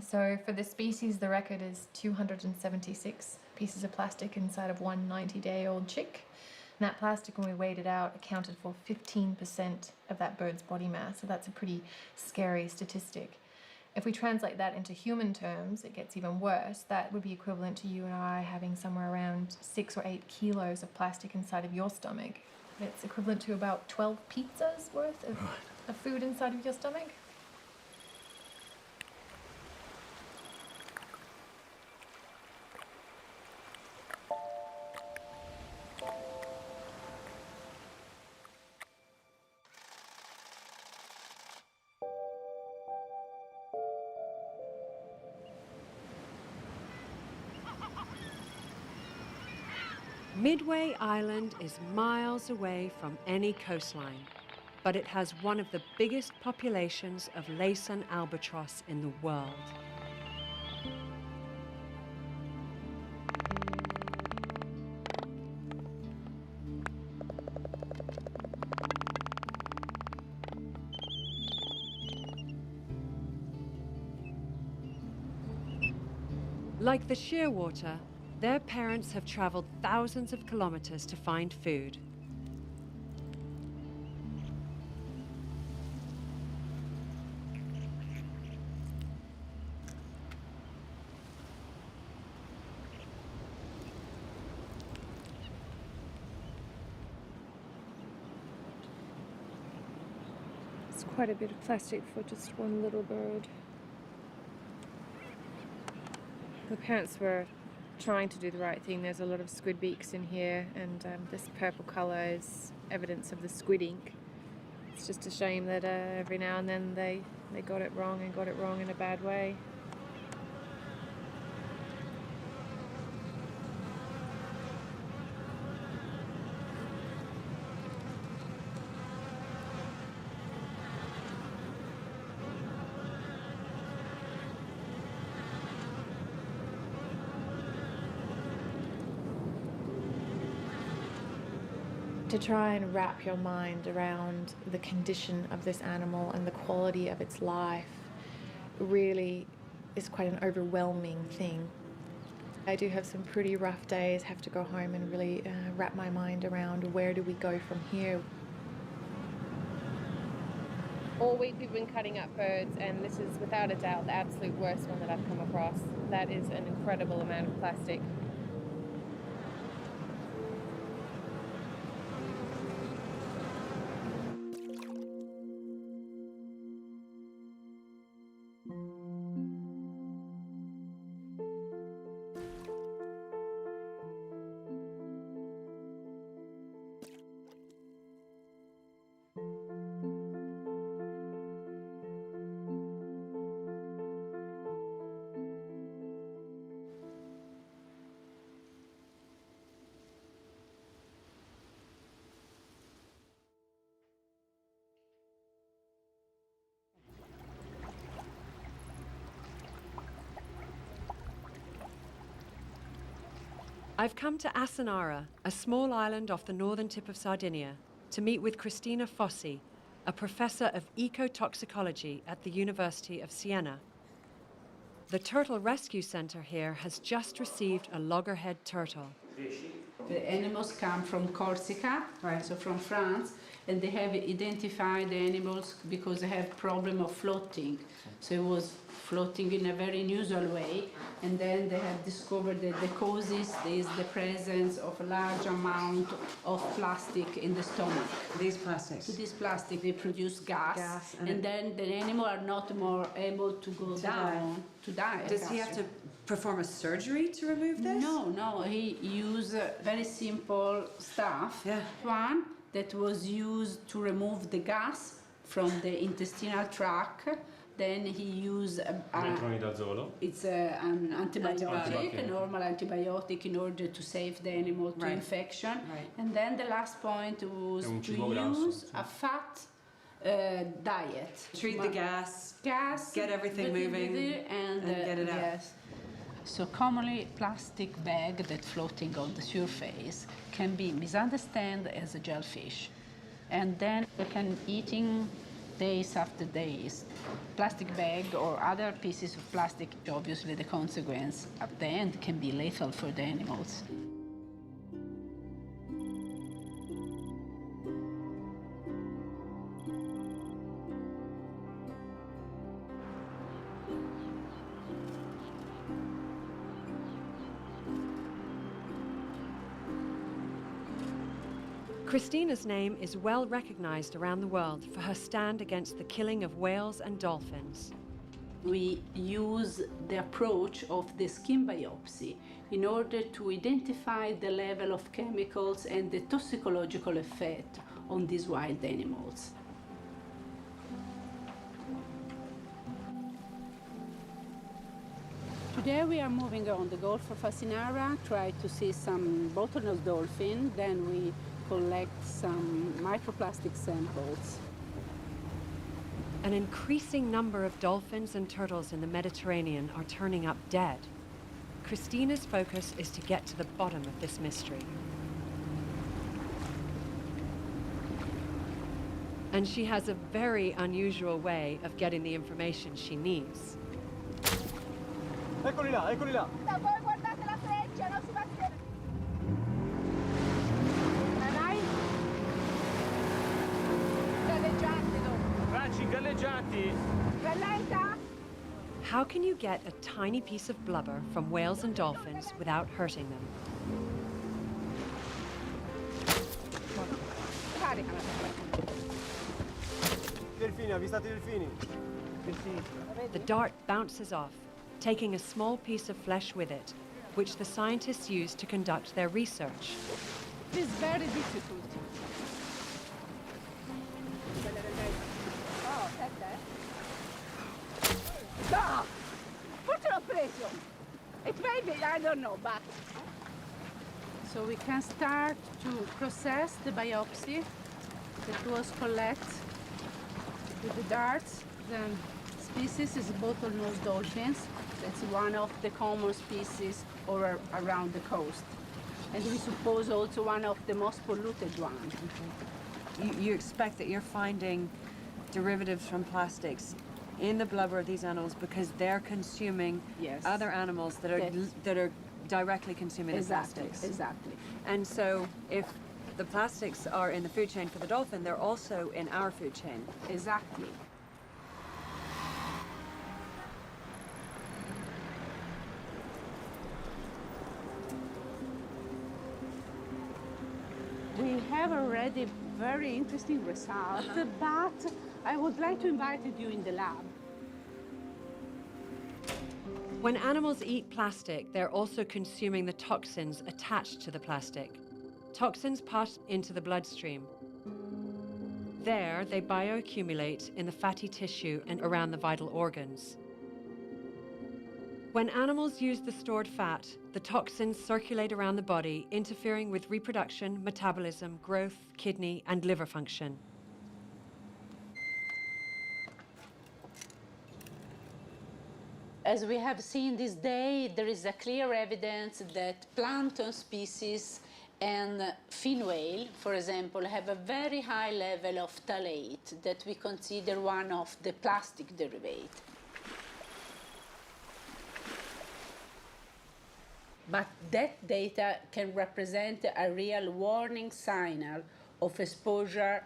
So for this species, the record is 276 pieces of plastic inside of one 90-day-old chick. And that plastic, when we weighed it out, accounted for 15% of that bird's body mass. So that's a pretty scary statistic. If we translate that into human terms, it gets even worse. That would be equivalent to you and I having somewhere around 6 or 8 kilos of plastic inside of your stomach. It's equivalent to about 12 pizzas worth of food inside of your stomach. Midway Island is miles away from any coastline, but it has one of the biggest populations of Laysan albatross in the world. Like the shearwater, their parents have traveled thousands of kilometers to find food. It's quite a bit of plastic for just one little bird. The parents were trying to do the right thing. There's a lot of squid beaks in here, and this purple colour is evidence of the squid ink. It's just a shame that every now and then they got it wrong and got it wrong in a bad way. To try and wrap your mind around the condition of this animal and the quality of its life really is quite an overwhelming thing. I do have some pretty rough days, have to go home and really wrap my mind around where do we go from here. All week we've been cutting up birds, and this is without a doubt the absolute worst one that I've come across. That is an incredible amount of plastic. I've come to Asanara, a small island off the northern tip of Sardinia, to meet with Cristina Fossi, a professor of ecotoxicology at the University of Siena. The Turtle Rescue Center here has just received a loggerhead turtle. The animals come from Corsica, so from France, and they have identified the animals because they have problem of floating. So it was floating in a very unusual way, and then they have discovered that the causes is the presence of a large amount of plastic in the stomach. These plastics? This plastic, they produce gas and then the animal are not more able to go down, to die. Does he have to perform a surgery to remove this? No, he used very simple stuff. One that was used to remove the gas from the intestinal tract. Then he used it's an antibiotic, a normal antibiotic, in order to save the animal to infection. And then the last point was to use a fat diet. Treat the gas, get everything moving, and get it out. Yes. So commonly, plastic bag that floating on the surface can be misunderstood as a jellyfish. And then you can eating days after days. Plastic bag or other pieces of plastic, obviously the consequence at the end can be lethal for the animals. Christina's name is well recognized around the world for her stand against the killing of whales and dolphins. We use the approach of the skin biopsy in order to identify the level of chemicals and the toxicological effect on these wild animals. Today we are moving on the Gulf of Asinara, try to see some bottlenose dolphin, then we collect some microplastic samples. An increasing number of dolphins and turtles in the Mediterranean are turning up dead. Christina's focus is to get to the bottom of this mystery. And she has a very unusual way of getting the information she needs. Eccoli là, eccoli là. Voi guardate la freccia, non si va a vedere. Galleggianti dopo. Bracci galleggianti. Rallenta. How can you get a tiny piece of blubber from whales and dolphins without hurting them? Carica. Delfini, avvistate i delfini. The dart bounces off, taking a small piece of flesh with it, which the scientists use to conduct their research. It is very difficult. Oh, aspetta. No! Put l'ho preso. It may be, I don't know, but... So we can start to process the biopsy that was collected with the darts. The species is bottlenose dolphins. That's one of the common species around the coast. And we suppose also one of the most polluted ones. You expect that you're finding derivatives from plastics in the blubber of these animals because they're consuming other animals that are directly consuming the plastics. Exactly. And so if the plastics are in the food chain for the dolphin, they're also in our food chain. Exactly. We have already very interesting results, but I would like to invite you in the lab. When animals eat plastic, they're also consuming the toxins attached to the plastic. Toxins pass into the bloodstream. There, they bioaccumulate in the fatty tissue and around the vital organs. When animals use the stored fat, the toxins circulate around the body, interfering with reproduction, metabolism, growth, kidney, and liver function. As we have seen this day, there is a clear evidence that plankton species and fin whale, for example, have a very high level of phthalate that we consider one of the plastic derivatives. But that data can represent a real warning signal of exposure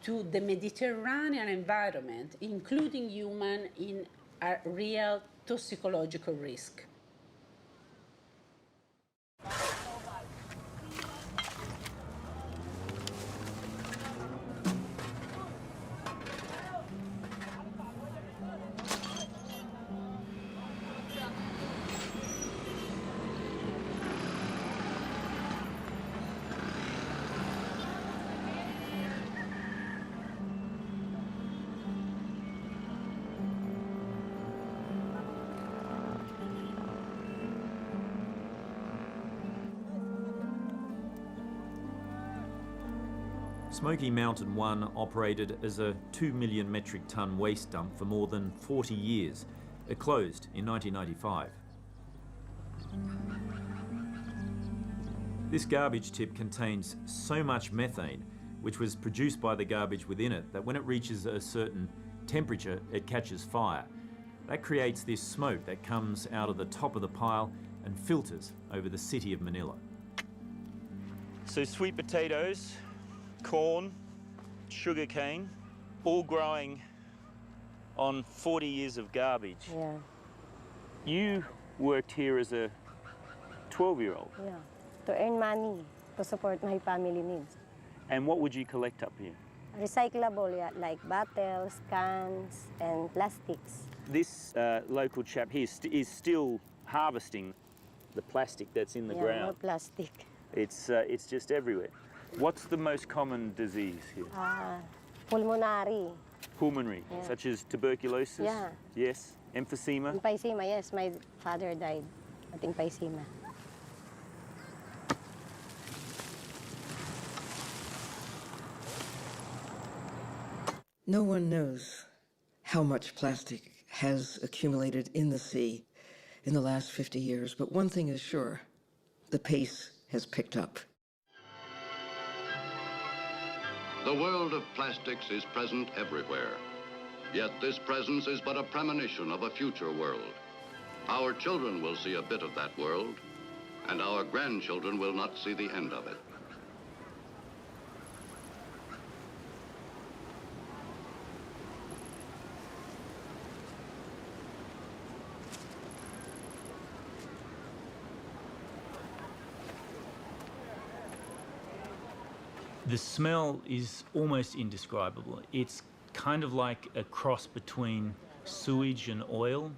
to the Mediterranean environment, including human, in a real toxicological risk. Smoky Mountain 1 operated as a 2 million metric tonne waste dump for more than 40 years. It closed in 1995. This garbage tip contains so much methane, which was produced by the garbage within it, that when it reaches a certain temperature, it catches fire. That creates this smoke that comes out of the top of the pile and filters over the city of Manila. So sweet potatoes, corn, sugarcane, all growing on 40 years of garbage. Yeah. You worked here as a 12-year-old. Yeah. To earn money to support my family needs. And what would you collect up here? Recyclable, yeah, like bottles, cans, and plastics. This local chap here is still harvesting the plastic that's in the ground. More plastic. It's just everywhere. What's the most common disease here? Pulmonary. Pulmonary, Yeah. such as tuberculosis? Yeah. Yes. Emphysema? Emphysema, yes. My father died at emphysema. No one knows how much plastic has accumulated in the sea in the last 50 years, but one thing is sure, the pace has picked up. The world of plastics is present everywhere. Yet this presence is but a premonition of a future world. Our children will see a bit of that world, and our grandchildren will not see the end of it. The smell is almost indescribable. It's kind of like a cross between sewage and oil,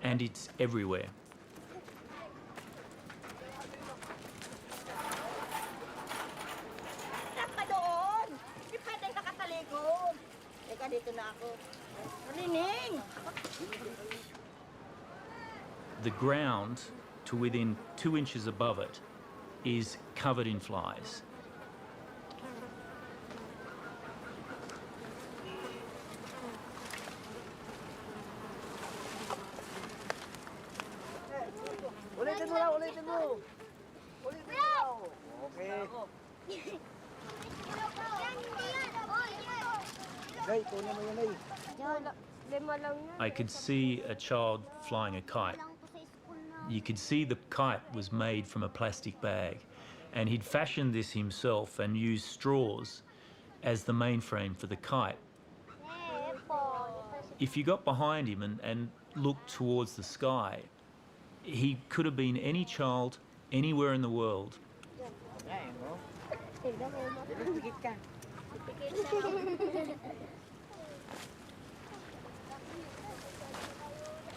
and it's everywhere. The ground, to within 2 inches above it, is covered in flies. Ulitin mo. Okay. I could see a child flying a kite. You could see the kite was made from a plastic bag, and he'd fashioned this himself and used straws as the mainframe for the kite. If you got behind him and looked towards the sky, he could have been any child anywhere in the world.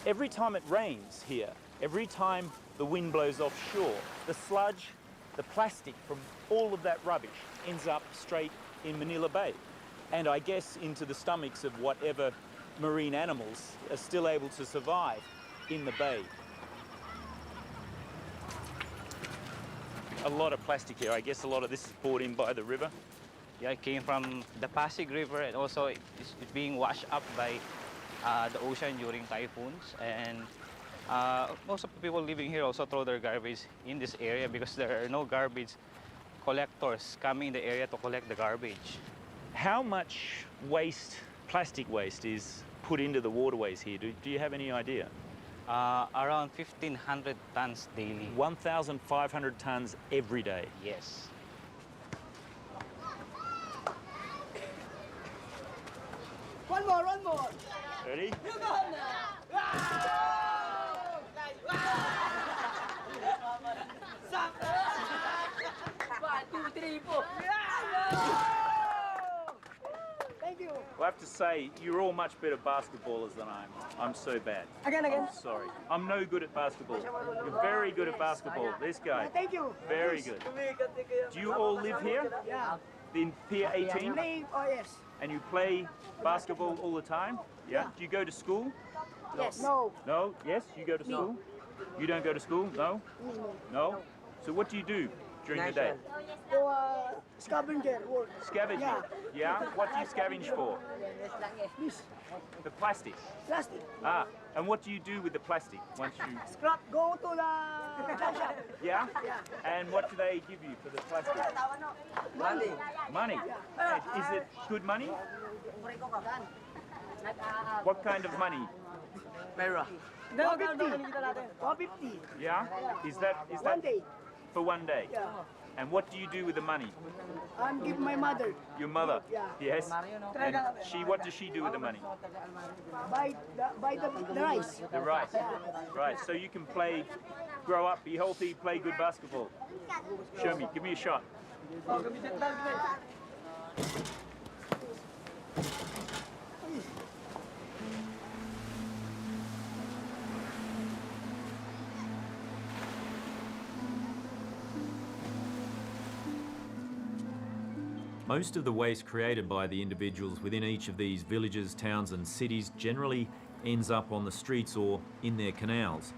Every time it rains here, every time the wind blows offshore, the sludge, the plastic from all of that rubbish ends up straight in Manila Bay, and I guess into the stomachs of whatever marine animals are still able to survive in the bay. A lot of plastic here. I guess a lot of this is brought in by the river. Yeah, it came from the Pasig River, and also it's being washed up by the ocean during typhoons. And most of the people living here also throw their garbage in this area because there are no garbage collectors coming in the area to collect the garbage. How much waste, plastic waste, is put into the waterways here? Do you have any idea? Around 1,500 tons daily. 1,500 tons every day? Yes. One more. Ready? You go now. One, two, three, four. Thank you. I have to say, you're all much better basketballers than I am. I'm so bad. Again. I'm sorry. I'm no good at basketball. You're very good at basketball. This guy. Thank you. Very good. Do you all live here? Yeah. In Pier 18? Oh, yes. And you play basketball all the time? Yeah. Do you go to school? Yes. No. No? Yes? You go to school? You don't go to school? No? No? So what do you do during the day? Scavenger work. Scavenging? Yeah? What do you scavenge for? This. The plastic? Plastic. Ah, and what do you do with the plastic once you... Scrap, go to the shop. Yeah? And what do they give you for the plastic? Money. Money? Is it good money? What kind of money? Mera. 150. Yeah? Is that 1 day. for 1 day? Yeah. And what do you do with the money? I'm give my mother. Your mother? Yeah. Yes. And what does she do with the money? Buy the rice. The rice. Right. So you can grow up, be healthy, play good basketball. Show me. Give me a shot. Most of the waste created by the individuals within each of these villages, towns and cities generally ends up on the streets or in their canals.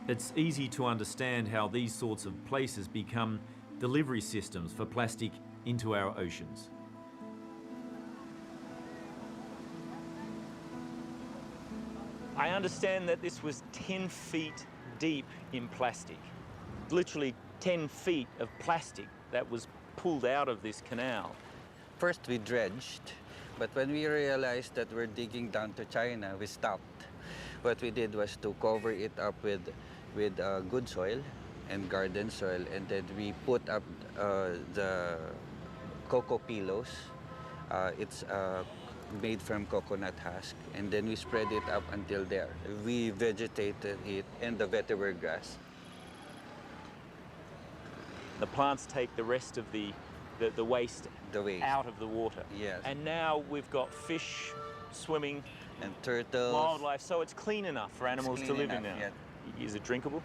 It's easy to understand how these sorts of places become delivery systems for plastic into our oceans. I understand that this was 10 feet deep in plastic. Literally 10 feet of plastic that was pulled out of this canal. First we dredged, but when we realized that we're digging down to China, we stopped. What we did was to cover it up with good soil and garden soil, and then we put up the cocoa pillows. It's made from coconut husk, and then we spread it up until there. We vegetated it and the vetiver grass. The plants take the rest of the waste out of the water. Yes. And now we've got fish swimming. And turtles. Wildlife, so it's clean enough for animals to live in now. Yet. Is it drinkable?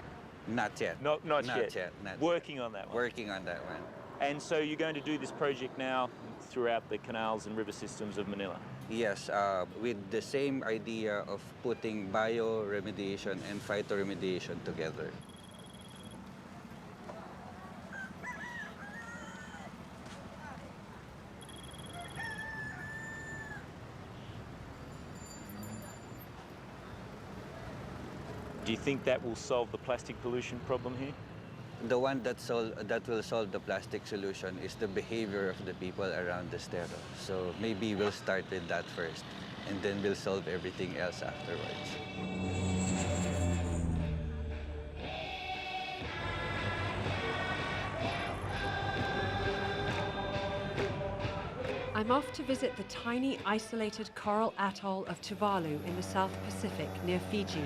Not yet. Not Not yet. yet. Not Working on that one. Working on that one. And so you're going to do this project now throughout the canals and river systems of Manila? Yes, with the same idea of putting bioremediation and phytoremediation together. Do you think that will solve the plastic pollution problem here? The one that will solve the plastic solution is the behavior of the people around the stero. So maybe we'll start with that first, and then we'll solve everything else afterwards. I'm off to visit the tiny, isolated coral atoll of Tuvalu in the South Pacific near Fiji.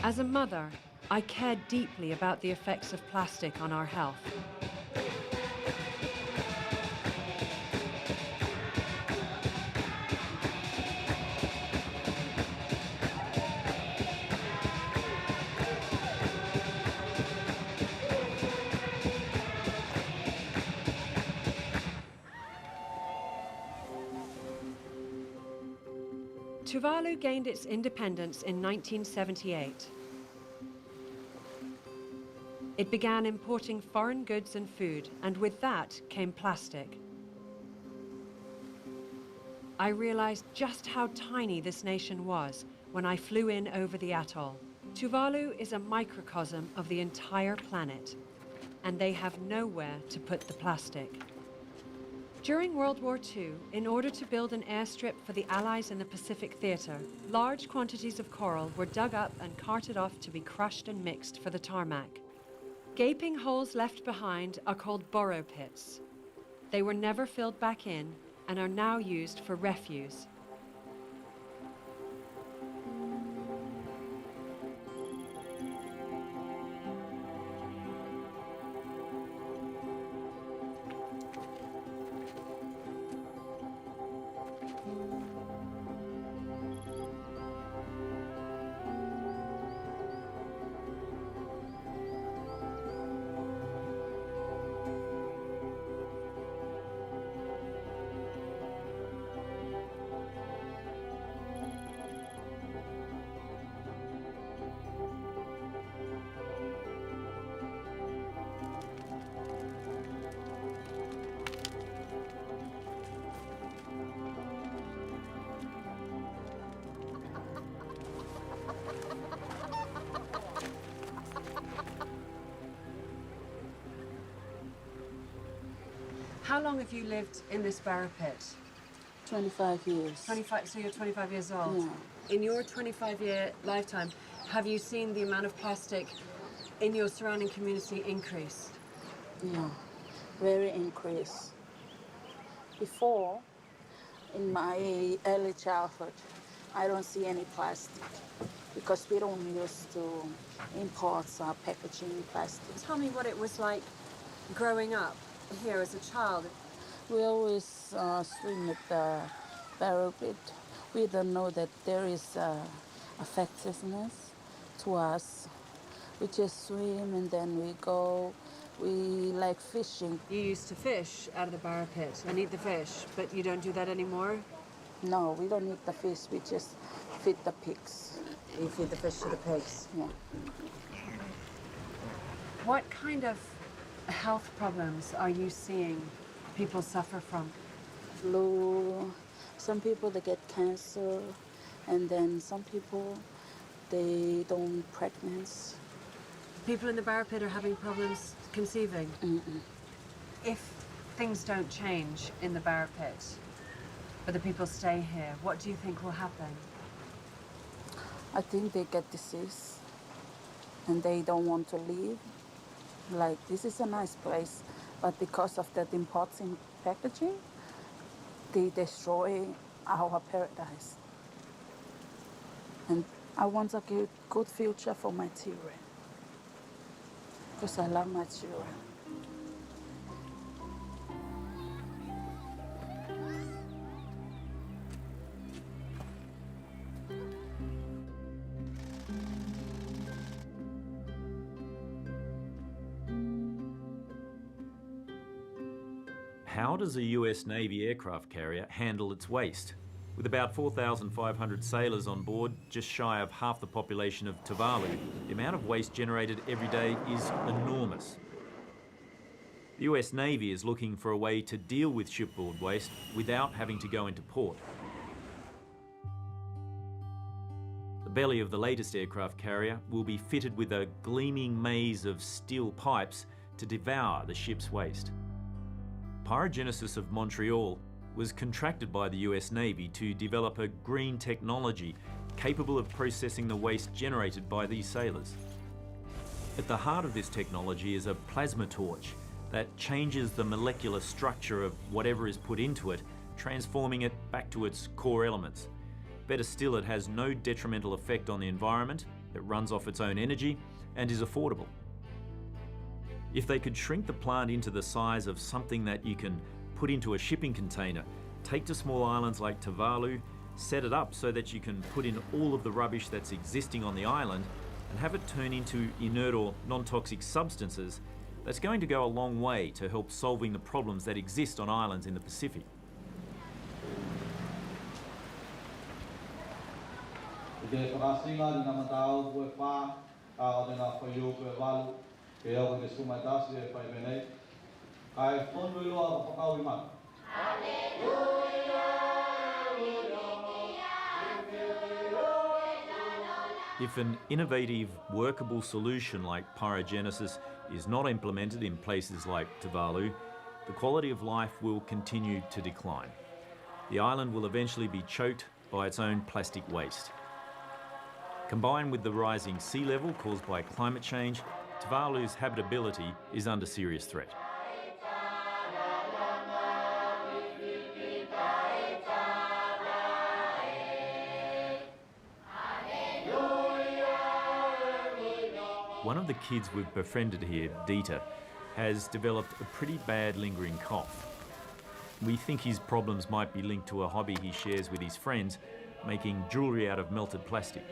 As a mother, I care deeply about the effects of plastic on our health. Tuvalu gained its independence in 1978. It began importing foreign goods and food, and with that came plastic. I realized just how tiny this nation was when I flew in over the atoll. Tuvalu is a microcosm of the entire planet, and they have nowhere to put the plastic. During World War II, in order to build an airstrip for the Allies in the Pacific Theater, large quantities of coral were dug up and carted off to be crushed and mixed for the tarmac. Gaping holes left behind are called borrow pits. They were never filled back in and are now used for refuse. How long have you lived in this Barra pit? 25 years. 25, so you're 25 years old? Yeah. In your 25-year lifetime, have you seen the amount of plastic in your surrounding community increase? Yeah, very increased. Before, in my early childhood, I don't see any plastic because we don't use to import packaging plastic. Tell me what it was like growing up here as a child. We always swim at the barrel pit. We don't know that there is effectiveness to us. We just swim and then we go. We like fishing. You used to fish out of the Barra pit and eat the fish, but you don't do that anymore? No, we don't eat the fish. We just feed the pigs. You feed the fish to the pigs? Yeah. What kind of health problems are you seeing people suffer from? Flu. Some people, they get cancer. And then some people, they don't pregnant. People in the Barra pit are having problems conceiving? If things don't change in the Barra pit, but the people stay here, what do you think will happen? I think they get disease and they don't want to leave. Like, this is a nice place, but because of that importing packaging, they destroy our paradise. And I want a good future for my children, because I love my children. How does a US Navy aircraft carrier handle its waste? With about 4,500 sailors on board, just shy of half the population of Tuvalu, the amount of waste generated every day is enormous. The US Navy is looking for a way to deal with shipboard waste without having to go into port. The belly of the latest aircraft carrier will be fitted with a gleaming maze of steel pipes to devour the ship's waste. Pyrogenesis of Montreal was contracted by the US Navy to develop a green technology capable of processing the waste generated by these sailors. At the heart of this technology is a plasma torch that changes the molecular structure of whatever is put into it, transforming it back to its core elements. Better still, it has no detrimental effect on the environment, it runs off its own energy, and is affordable. If they could shrink the plant into the size of something that you can put into a shipping container, take to small islands like Tuvalu, set it up so that you can put in all of the rubbish that's existing on the island and have it turn into inert or non-toxic substances, that's going to go a long way to help solving the problems that exist on islands in the Pacific. If an innovative, workable solution like pyrogenesis is not implemented in places like Tuvalu, the quality of life will continue to decline. The island will eventually be choked by its own plastic waste. Combined with the rising sea level caused by climate change, Tuvalu's habitability is under serious threat. One of the kids we've befriended here, Dieter, has developed a pretty bad lingering cough. We think his problems might be linked to a hobby he shares with his friends, making jewellery out of melted plastic.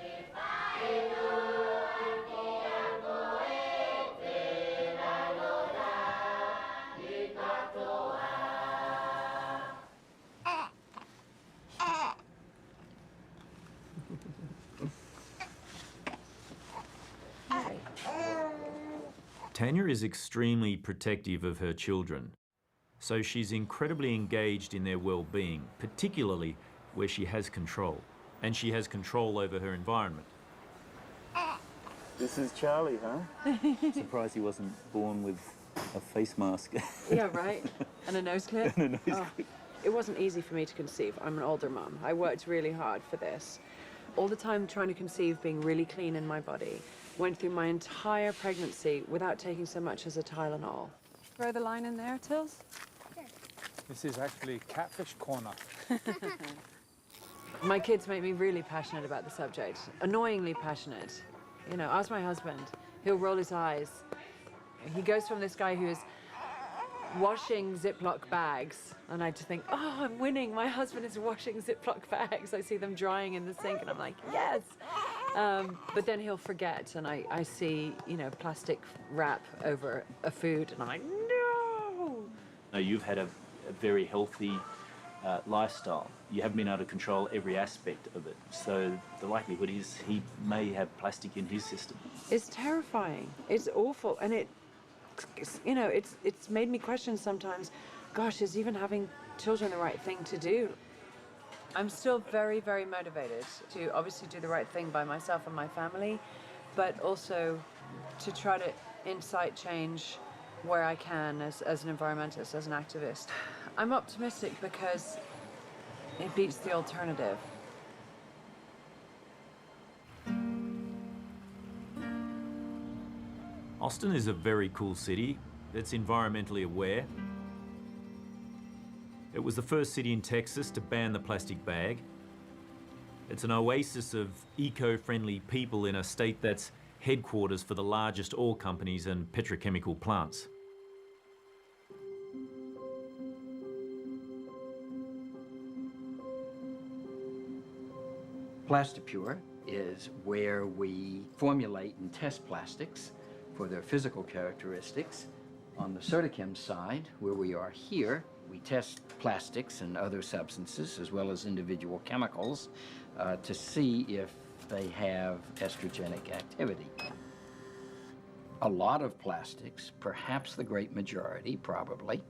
Tanya is extremely protective of her children, so she's incredibly engaged in their well-being, particularly where she has control, and she has control over her environment. This is Charlie, huh? Surprised he wasn't born with A face mask. Yeah, right. And a nose clip. And a nose clip. It wasn't easy for me to conceive. I'm an older mum. I worked really hard for this. All the time trying to conceive, being really clean in my body. Went through my entire pregnancy without taking so much as a Tylenol. Throw the line in there, Tills. This is actually Catfish Corner. My kids make me really passionate about the subject, annoyingly passionate. You know, ask my husband, he'll roll his eyes. He goes from this guy who is washing Ziploc bags, and I just think, oh, I'm winning. My husband is washing Ziploc bags. I see them drying in the sink, and I'm like, yes. But then he'll forget, and I see, you know, plastic wrap over a food, and I'm like, no. No, you've had a very healthy lifestyle. You haven't been able to control every aspect of it. So the likelihood is he may have plastic in his system. It's terrifying. It's awful, and you know, it's made me question sometimes, gosh, is even having children the right thing to do? I'm still very, very motivated to obviously do the right thing by myself and my family, but also to try to incite change where I can as an environmentalist, as an activist. I'm optimistic because it beats the alternative. Austin is a very cool city that's environmentally aware. It was the first city in Texas to ban the plastic bag. It's an oasis of eco-friendly people in a state that's headquarters for the largest oil companies and petrochemical plants. Plastipure is where we formulate and test plastics for their physical characteristics. On the Certichem side, where we are here, we test plastics and other substances as well as individual chemicals to see if they have estrogenic activity. A lot of plastics, perhaps the great majority, probably,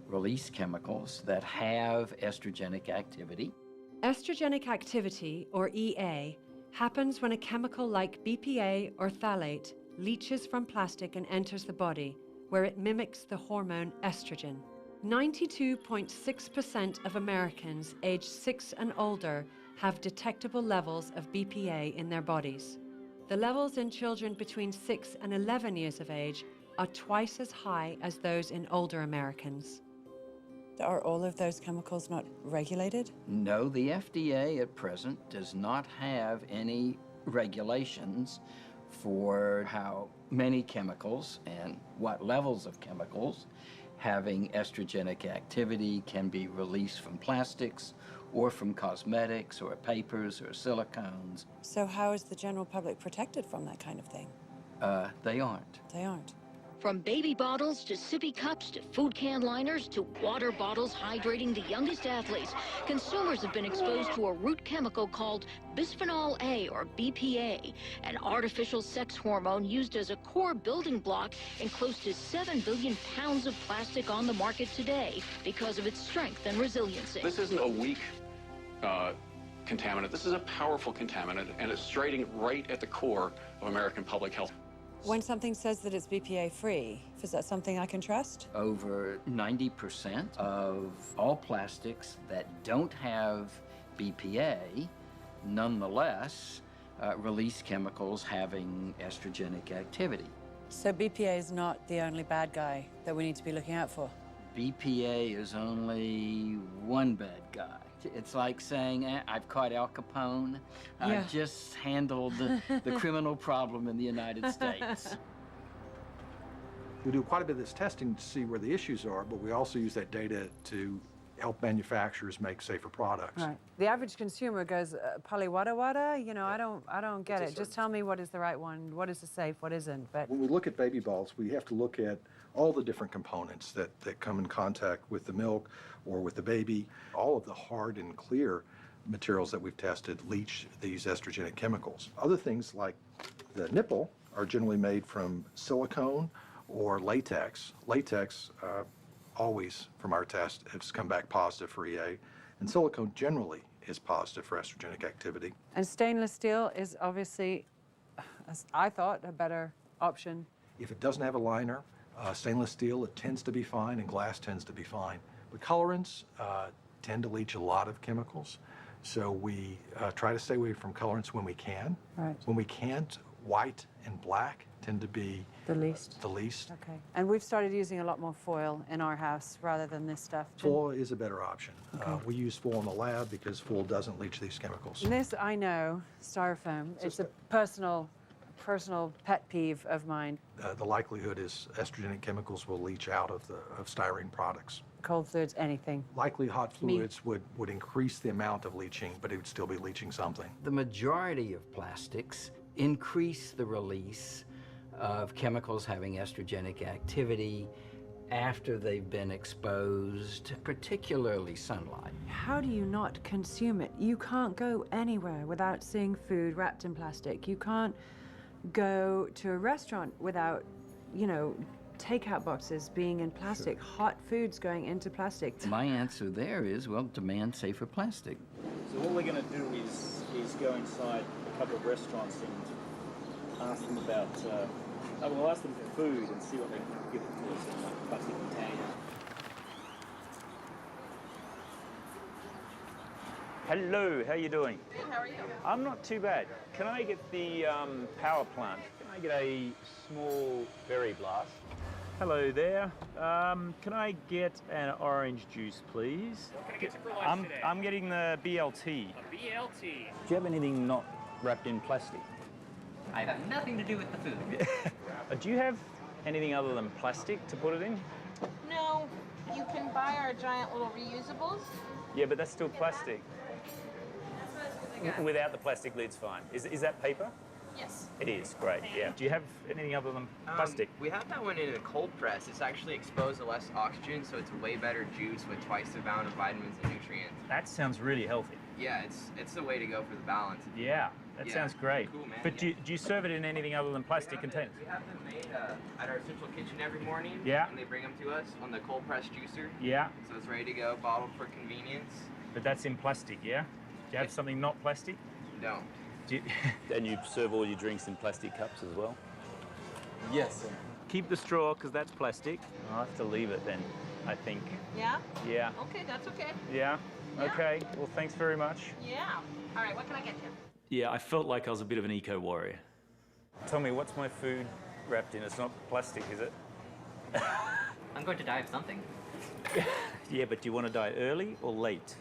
release chemicals that have estrogenic activity. Estrogenic activity, or EA, happens when a chemical like BPA or phthalate leaches from plastic and enters the body, where it mimics the hormone estrogen. 92.6% of Americans aged 6 and older have detectable levels of BPA in their bodies. The levels in children between 6 and 11 years of age are twice as high as those in older Americans. Are all of those chemicals not regulated? No, the FDA at present does not have any regulations for how many chemicals and what levels of chemicals having estrogenic activity can be released from plastics or from cosmetics or papers or silicones. So how is the general public protected from that kind of thing? They aren't. They aren't. From baby bottles to sippy cups to food can liners to water bottles hydrating the youngest athletes, consumers have been exposed to a root chemical called bisphenol A, or BPA, an artificial sex hormone used as a core building block in close to 7 billion pounds of plastic on the market today because of its strength and resiliency. This isn't a weak contaminant. This is a powerful contaminant, and it's striking right at the core of American public health. When something says that it's BPA free, is that something I can trust? Over 90% of all plastics that don't have BPA, nonetheless, release chemicals having estrogenic activity. So BPA is not the only bad guy that we need to be looking out for? BPA is only one bad guy. It's like saying, I've caught Al Capone. Yeah. I've just handled the criminal problem in the United States. We do quite a bit of this testing to see where the issues are, but we also use that data to help manufacturers make safer products. Right. The average consumer goes, Pali wada wada? You know, I don't get it. Just tell me what is the right one, what is the safe, what isn't. But when we look at baby bottles, we have to look at all the different components that come in contact with the milk or with the baby. All of the hard and clear materials that we've tested leach these estrogenic chemicals. Other things like the nipple are generally made from silicone or latex. Latex always, from our test, has come back positive for EA, and silicone generally is positive for estrogenic activity. And stainless steel is obviously, as I thought, a better option. If it doesn't have a liner, Stainless steel, it tends to be fine, and glass tends to be fine. But colorants tend to leach a lot of chemicals, so we try to stay away from colorants when we can. Right. When we can't, white and black tend to be The least. the least. Okay. And we've started using a lot more foil in our house rather than this stuff. Foil is a better option. Okay. We use foil in the lab because foil doesn't leach these chemicals. And this, I know, styrofoam. It's a personal pet peeve of mine. The likelihood is estrogenic chemicals will leach out of styrene products. Cold fluids, anything. Likely hot fluids would increase the amount of leaching, but it would still be leaching something. The majority of plastics increase the release of chemicals having estrogenic activity after they've been exposed, particularly sunlight. How do you not consume it? You can't go anywhere without seeing food wrapped in plastic. You can't go to a restaurant without, takeout boxes being in plastic, hot foods going into plastic. My answer there is, well, demand safer plastic. So what we're going to do is go inside a couple of restaurants and ask them about, we'll ask them for food and see what they can give it to us in like plastic containers. Hello, how you doing? Good, how are you? I'm not too bad. Can I get the power plant? Can I get a small berry blast? Hello there. Can I get an orange juice, please? What can I get you for lunch today? I'm getting the BLT. A BLT. Do you have anything not wrapped in plastic? I have nothing to do with the food. Do you have anything other than plastic to put it in? No, you can buy our giant little reusables. Yeah, but that's still plastic. Without the plastic lid's fine. Is that paper? Yes. It is, great, yeah. Do you have anything other than plastic? We have that one in a cold press. It's actually exposed to less oxygen, so it's a way better juice with twice the amount of vitamins and nutrients. That sounds really healthy. Yeah, it's the way to go for the balance. Yeah, that sounds great. Cool, man. But do you serve it in anything other than plastic containers? We have them made at our central kitchen every morning. Yeah. And they bring them to us on the cold press juicer. Yeah. So it's ready to go, bottled for convenience. But that's in plastic, yeah? Do you have something not plastic? No. And you serve all your drinks in plastic cups as well? Yes, sir. Keep the straw, because that's plastic. I'll have to leave it then, I think. Yeah? Yeah. Okay, that's okay. Yeah? Yeah. Okay, well, thanks very much. Yeah. All right, what can I get you? Yeah, I felt like I was a bit of an eco-warrior. Tell me, what's my food wrapped in? It's not plastic, is it? I'm going to die of something. Yeah, but do you want to die early or late?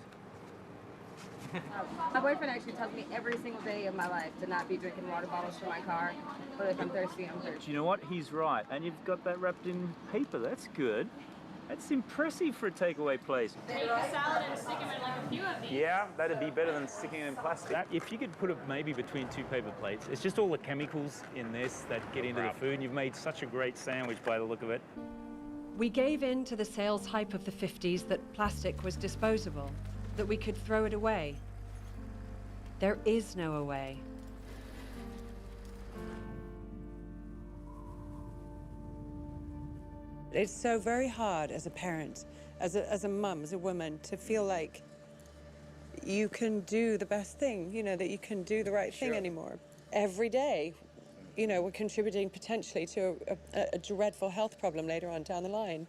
My boyfriend actually tells me every single day of my life to not be drinking water bottles from my car, but if I'm thirsty, I'm thirsty. Do you know what? He's right. And you've got that wrapped in paper. That's good. That's impressive for a takeaway place. Make a salad and stick them in like a few of these. Yeah, that'd be better than sticking it in plastic. If you could put it maybe between two paper plates, it's just all the chemicals in this that get into the food. And you've made such a great sandwich by the look of it. We gave in to the sales hype of the 50s that plastic was disposable, that we could throw it away. There is no away. It's so very hard as a parent, as a mum, as a woman, to feel like you can do the best thing, that you can do the right thing anymore. Every day, we're contributing potentially to a dreadful health problem later on down the line.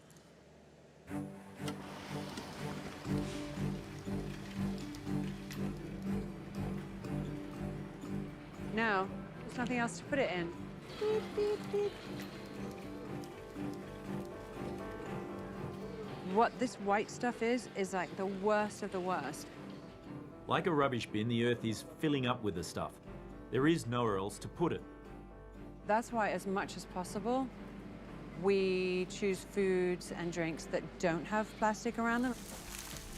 No, there's nothing else to put it in. Beep, beep, beep. What this white stuff is like the worst of the worst. Like a rubbish bin, the earth is filling up with the stuff. There is nowhere else to put it. That's why, as much as possible, we choose foods and drinks that don't have plastic around them.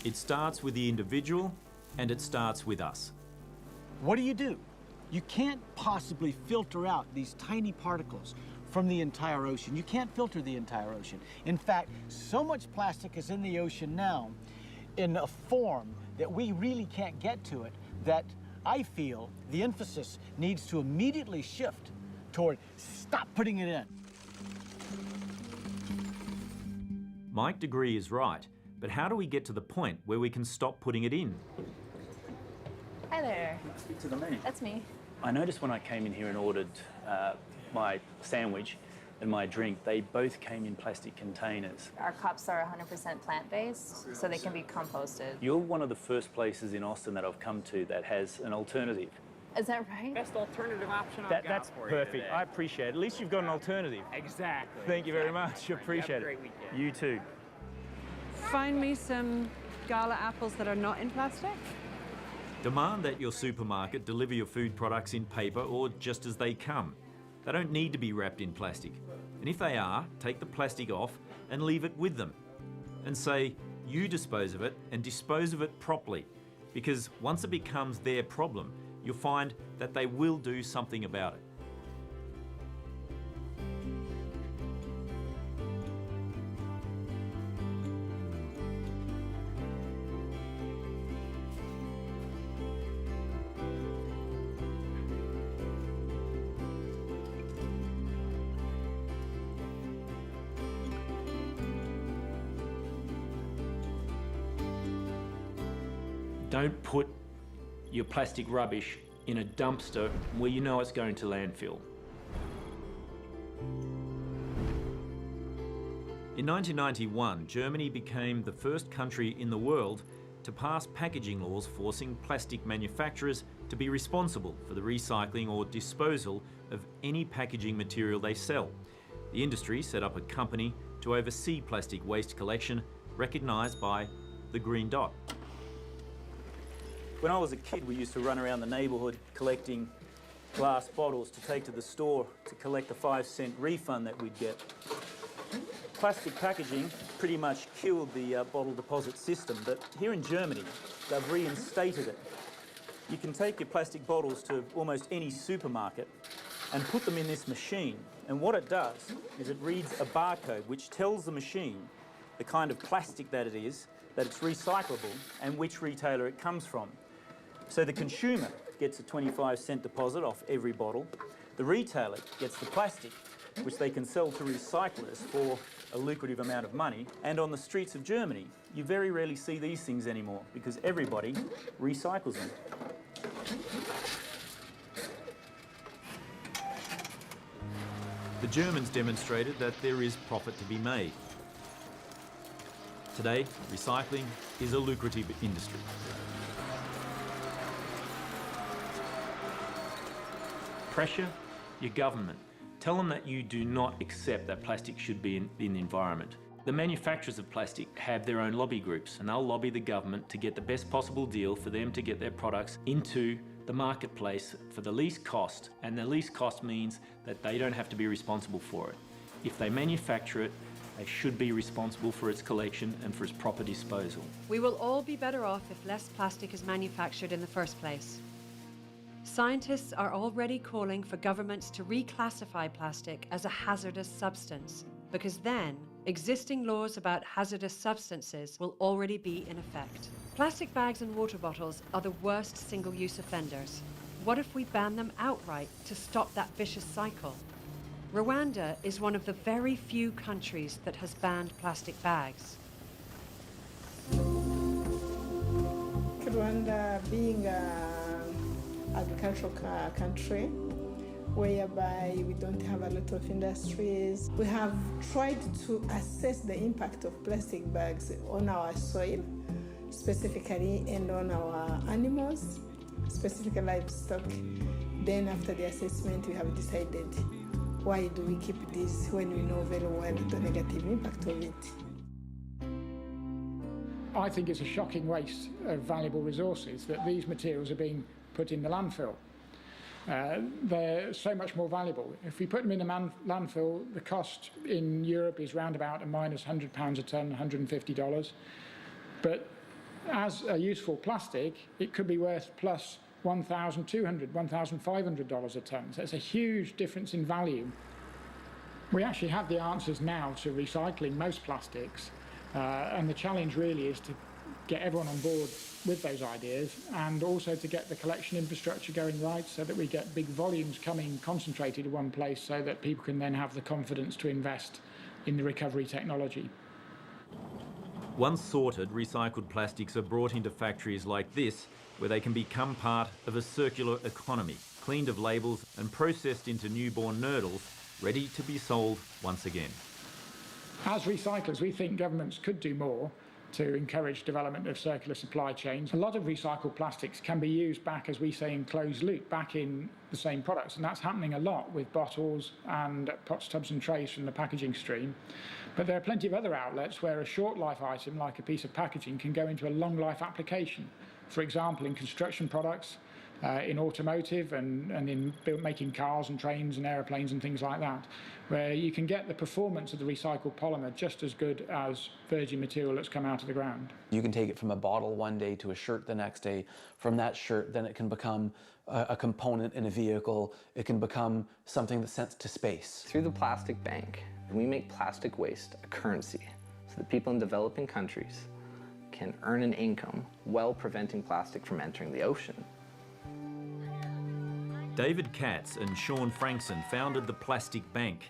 It starts with the individual, and it starts with us. What do? You can't possibly filter out these tiny particles from the entire ocean. You can't filter the entire ocean. In fact, so much plastic is in the ocean now in a form that we really can't get to it, that I feel the emphasis needs to immediately shift toward stop putting it in. Mike Degree is right, but how do we get to the point where we can stop putting it in? Hi there. Speak to the man. That's me. I noticed when I came in here and ordered my sandwich and my drink, they both came in plastic containers. Our cups are 100% plant-based, so they can be composted. You're one of the first places in Austin that I've come to that has an alternative. Is that right? Best alternative option That's perfect. I appreciate it. At least you've got an alternative. Exactly. Thank you very much. Appreciate it. Have a great weekend. You too. Find me some gala apples that are not in plastic. Demand that your supermarket deliver your food products in paper or just as they come. They don't need to be wrapped in plastic. And if they are, take the plastic off and leave it with them. And say, you dispose of it and dispose of it properly. Because once it becomes their problem, you'll find that they will do something about it. Don't put your plastic rubbish in a dumpster where you know it's going to landfill. In 1991, Germany became the first country in the world to pass packaging laws forcing plastic manufacturers to be responsible for the recycling or disposal of any packaging material they sell. The industry set up a company to oversee plastic waste collection, recognised by the Green Dot. When I was a kid, we used to run around the neighbourhood collecting glass bottles to take to the store to collect the 5-cent refund that we'd get. Plastic packaging pretty much killed the bottle deposit system, but here in Germany, they've reinstated it. You can take your plastic bottles to almost any supermarket and put them in this machine. And what it does is it reads a barcode which tells the machine the kind of plastic that it is, that it's recyclable, and which retailer it comes from. So the consumer gets a 25-cent deposit off every bottle. The retailer gets the plastic, which they can sell to recyclers for a lucrative amount of money. And on the streets of Germany, you very rarely see these things anymore because everybody recycles them. The Germans demonstrated that there is profit to be made. Today, recycling is a lucrative industry. Pressure your government. Tell them that you do not accept that plastic should be in the environment. The manufacturers of plastic have their own lobby groups, and they'll lobby the government to get the best possible deal for them to get their products into the marketplace for the least cost, and the least cost means that they don't have to be responsible for it. If they manufacture it, they should be responsible for its collection and for its proper disposal. We will all be better off if less plastic is manufactured in the first place. Scientists are already calling for governments to reclassify plastic as a hazardous substance, because then existing laws about hazardous substances will already be in effect. Plastic bags and water bottles are the worst single-use offenders. What if we ban them outright to stop that vicious cycle? Rwanda is one of the very few countries that has banned plastic bags. Rwanda being an agricultural country, whereby we don't have a lot of industries. We have tried to assess the impact of plastic bags on our soil, specifically, and on our animals, specifically livestock. Then after the assessment, we have decided, why do we keep this when we know very well the negative impact of it? I think it's a shocking waste of valuable resources that these materials are being put in the landfill. They're so much more valuable. If we put them in a landfill, the cost in Europe is round about a minus £100 a tonne, $150. But as a useful plastic, it could be worth plus $1,200, $1,500 a tonne. So it's a huge difference in value. We actually have the answers now to recycling most plastics, and the challenge really is to get everyone on board with those ideas, and also to get the collection infrastructure going right so that we get big volumes coming concentrated in one place so that people can then have the confidence to invest in the recovery technology. Once sorted, recycled plastics are brought into factories like this, where they can become part of a circular economy, cleaned of labels and processed into newborn nurdles ready to be sold once again. As recyclers, we think governments could do more to encourage development of circular supply chains. A lot of recycled plastics can be used back, as we say, in closed loop, back in the same products, and that's happening a lot with bottles and pots, tubs and trays from the packaging stream. But there are plenty of other outlets where a short life item, like a piece of packaging, can go into a long life application. For example, in construction products, in automotive and in making cars and trains and aeroplanes and things like that, where you can get the performance of the recycled polymer just as good as virgin material that's come out of the ground. You can take it from a bottle one day to a shirt the next day. From that shirt, then it can become a component in a vehicle. It can become something that's sent to space. Through the Plastic Bank, we make plastic waste a currency so that people in developing countries can earn an income while preventing plastic from entering the ocean. David Katz and Sean Frankson founded the Plastic Bank.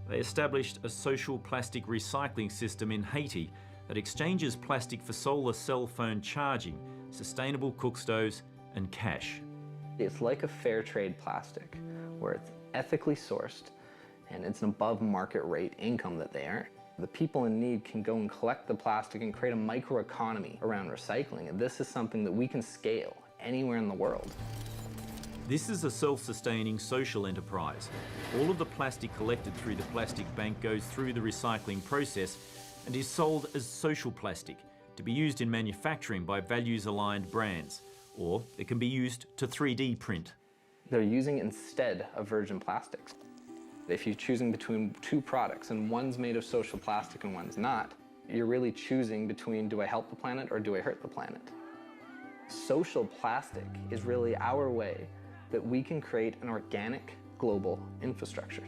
They established a social plastic recycling system in Haiti that exchanges plastic for solar cell phone charging, sustainable cook stoves and cash. It's like a fair trade plastic, where it's ethically sourced and it's an above market rate income that they earn. The people in need can go and collect the plastic and create a microeconomy around recycling, and this is something that we can scale anywhere in the world. This is a self-sustaining social enterprise. All of the plastic collected through the Plastic Bank goes through the recycling process and is sold as social plastic to be used in manufacturing by values-aligned brands, or it can be used to 3D print. They're using instead of virgin plastics. If you're choosing between two products and one's made of social plastic and one's not, you're really choosing between, do I help the planet or do I hurt the planet? Social plastic is really our way that we can create an organic global infrastructure.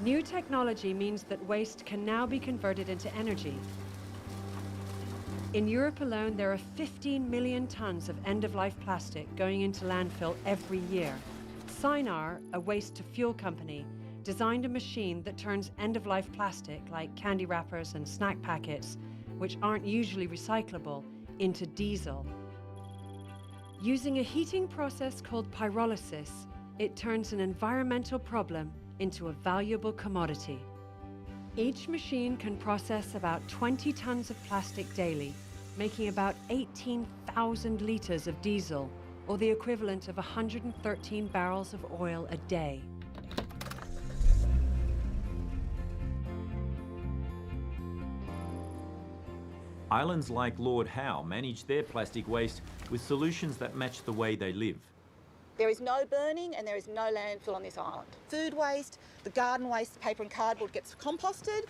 New technology means that waste can now be converted into energy. In Europe alone, there are 15 million tons of end-of-life plastic going into landfill every year. Sinar, a waste-to-fuel company, designed a machine that turns end-of-life plastic, like candy wrappers and snack packets, which aren't usually recyclable, into diesel. Using a heating process called pyrolysis, it turns an environmental problem into a valuable commodity. Each machine can process about 20 tons of plastic daily, making about 18,000 litres of diesel, or the equivalent of 113 barrels of oil a day. Islands like Lord Howe manage their plastic waste with solutions that match the way they live. There is no burning and there is no landfill on this island. Food waste, the garden waste, the paper and cardboard gets composted.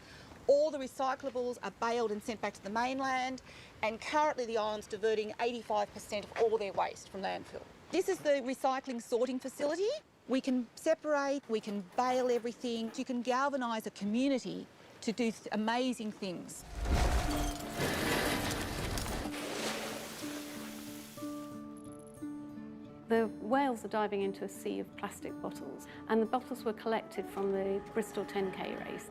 All the recyclables are baled and sent back to the mainland, and currently the island's diverting 85% of all their waste from landfill. This is the recycling sorting facility. We can separate, we can bale everything. You can galvanise a community to do amazing things. The whales are diving into a sea of plastic bottles, and the bottles were collected from the Bristol 10K race.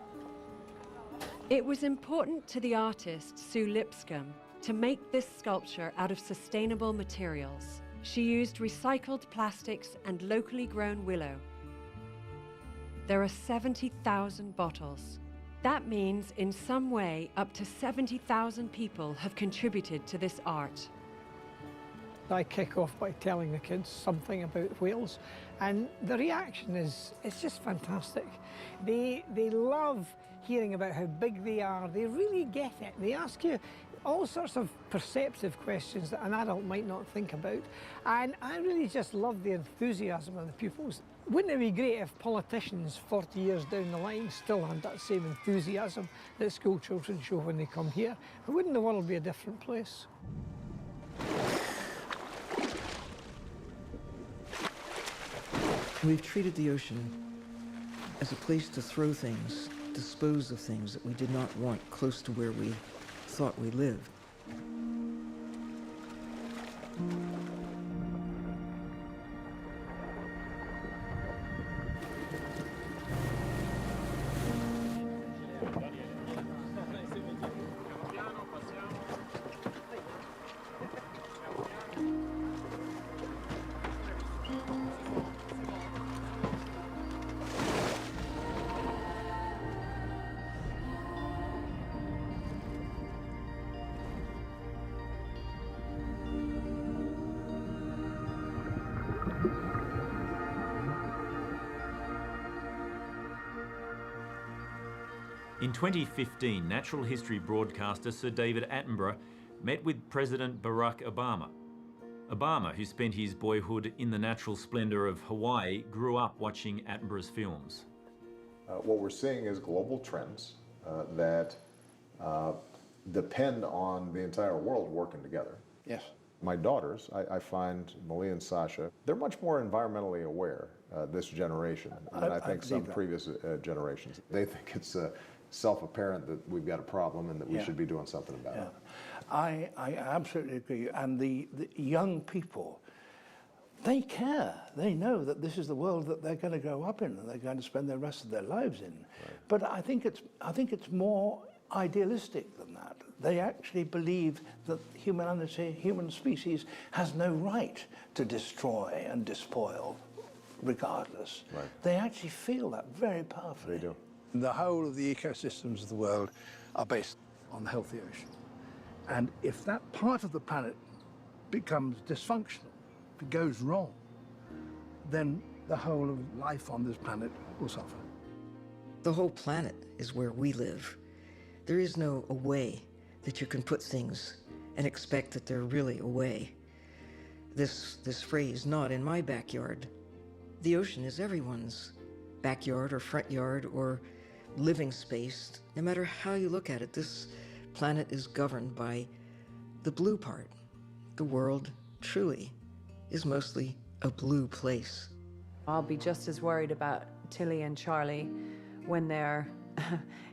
It was important to the artist, Sue Lipscomb, to make this sculpture out of sustainable materials. She used recycled plastics and locally grown willow. There are 70,000 bottles. That means, in some way, up to 70,000 people have contributed to this art. I kick off by telling the kids something about whales, and the reaction is just fantastic. They love hearing about how big they are. They really get it. They ask you all sorts of perceptive questions that an adult might not think about, and I really just love the enthusiasm of the pupils. Wouldn't it be great if politicians 40 years down the line still had that same enthusiasm that school children show when they come here? Wouldn't the world be a different place? We've treated the ocean as a place to throw things, dispose of things that we did not want close to where we thought we lived. In 2015, natural history broadcaster Sir David Attenborough met with President Barack Obama. Obama, who spent his boyhood in the natural splendour of Hawaii, grew up watching Attenborough's films. What we're seeing is global trends that depend on the entire world working together. Yes. My daughters, I find, Malia and Sasha, they're much more environmentally aware this generation than I think some previous generations. They think it's self-apparent that we've got a problem and that we should be doing something about it. I absolutely agree. And the young people, they care. They know that this is the world that they're going to grow up in and they're going to spend the rest of their lives in. Right. But I think it's more idealistic than that. They actually believe that humanity, human species, has no right to destroy and despoil regardless. Right. They actually feel that very powerfully. They do. The whole of the ecosystems of the world are based on the healthy ocean. And if that part of the planet becomes dysfunctional, if it goes wrong, then the whole of life on this planet will suffer. The whole planet is where we live. There is no away that you can put things and expect that they're really away. This phrase, not in my backyard. The ocean is everyone's backyard or front yard or living space. No matter how you look at it, this planet is governed by the blue part. The world truly is mostly a blue place. I'll be just as worried about Tilly and Charlie when they're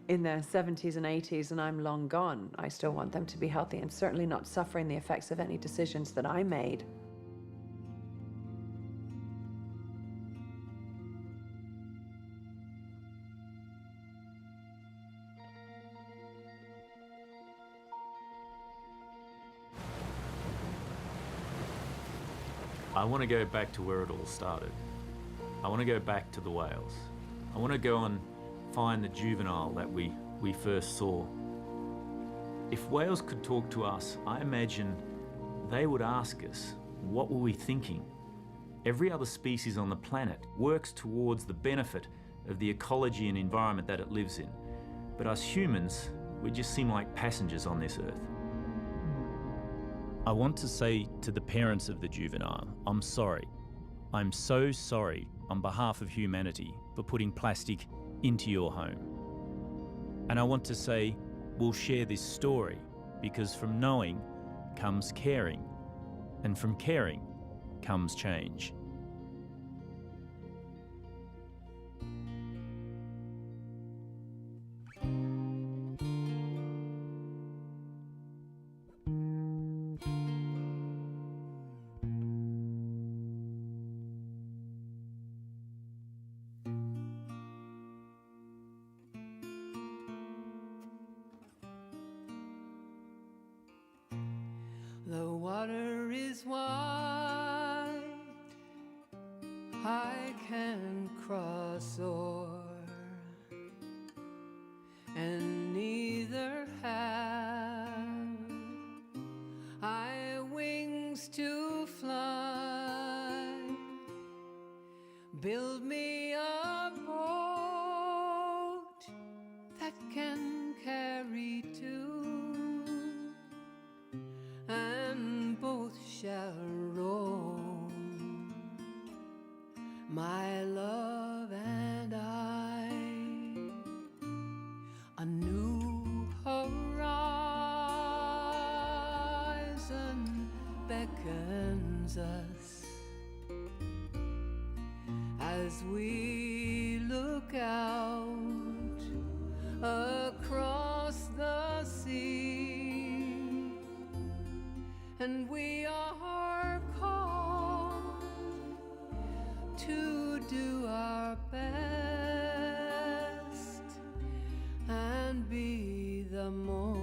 in their 70s and 80s and I'm long gone. I still want them to be healthy and certainly not suffering the effects of any decisions that I made. I want to go back to where it all started. I want to go back to the whales. I want to go and find the juvenile that we first saw. If whales could talk to us, I imagine they would ask us, what were we thinking? Every other species on the planet works towards the benefit of the ecology and environment that it lives in. But us humans, we just seem like passengers on this earth. I want to say to the parents of the juvenile, I'm sorry. I'm so sorry on behalf of humanity for putting plastic into your home. And I want to say, we'll share this story because from knowing comes caring, and from caring comes change. The water is wide, I can cross o'er, and neither have I wings to fly. Build me a boat that can carry two, and both shall roam, my love and I. A new horizon beckons us as we look out across the sea, and we are called to do our best and be the most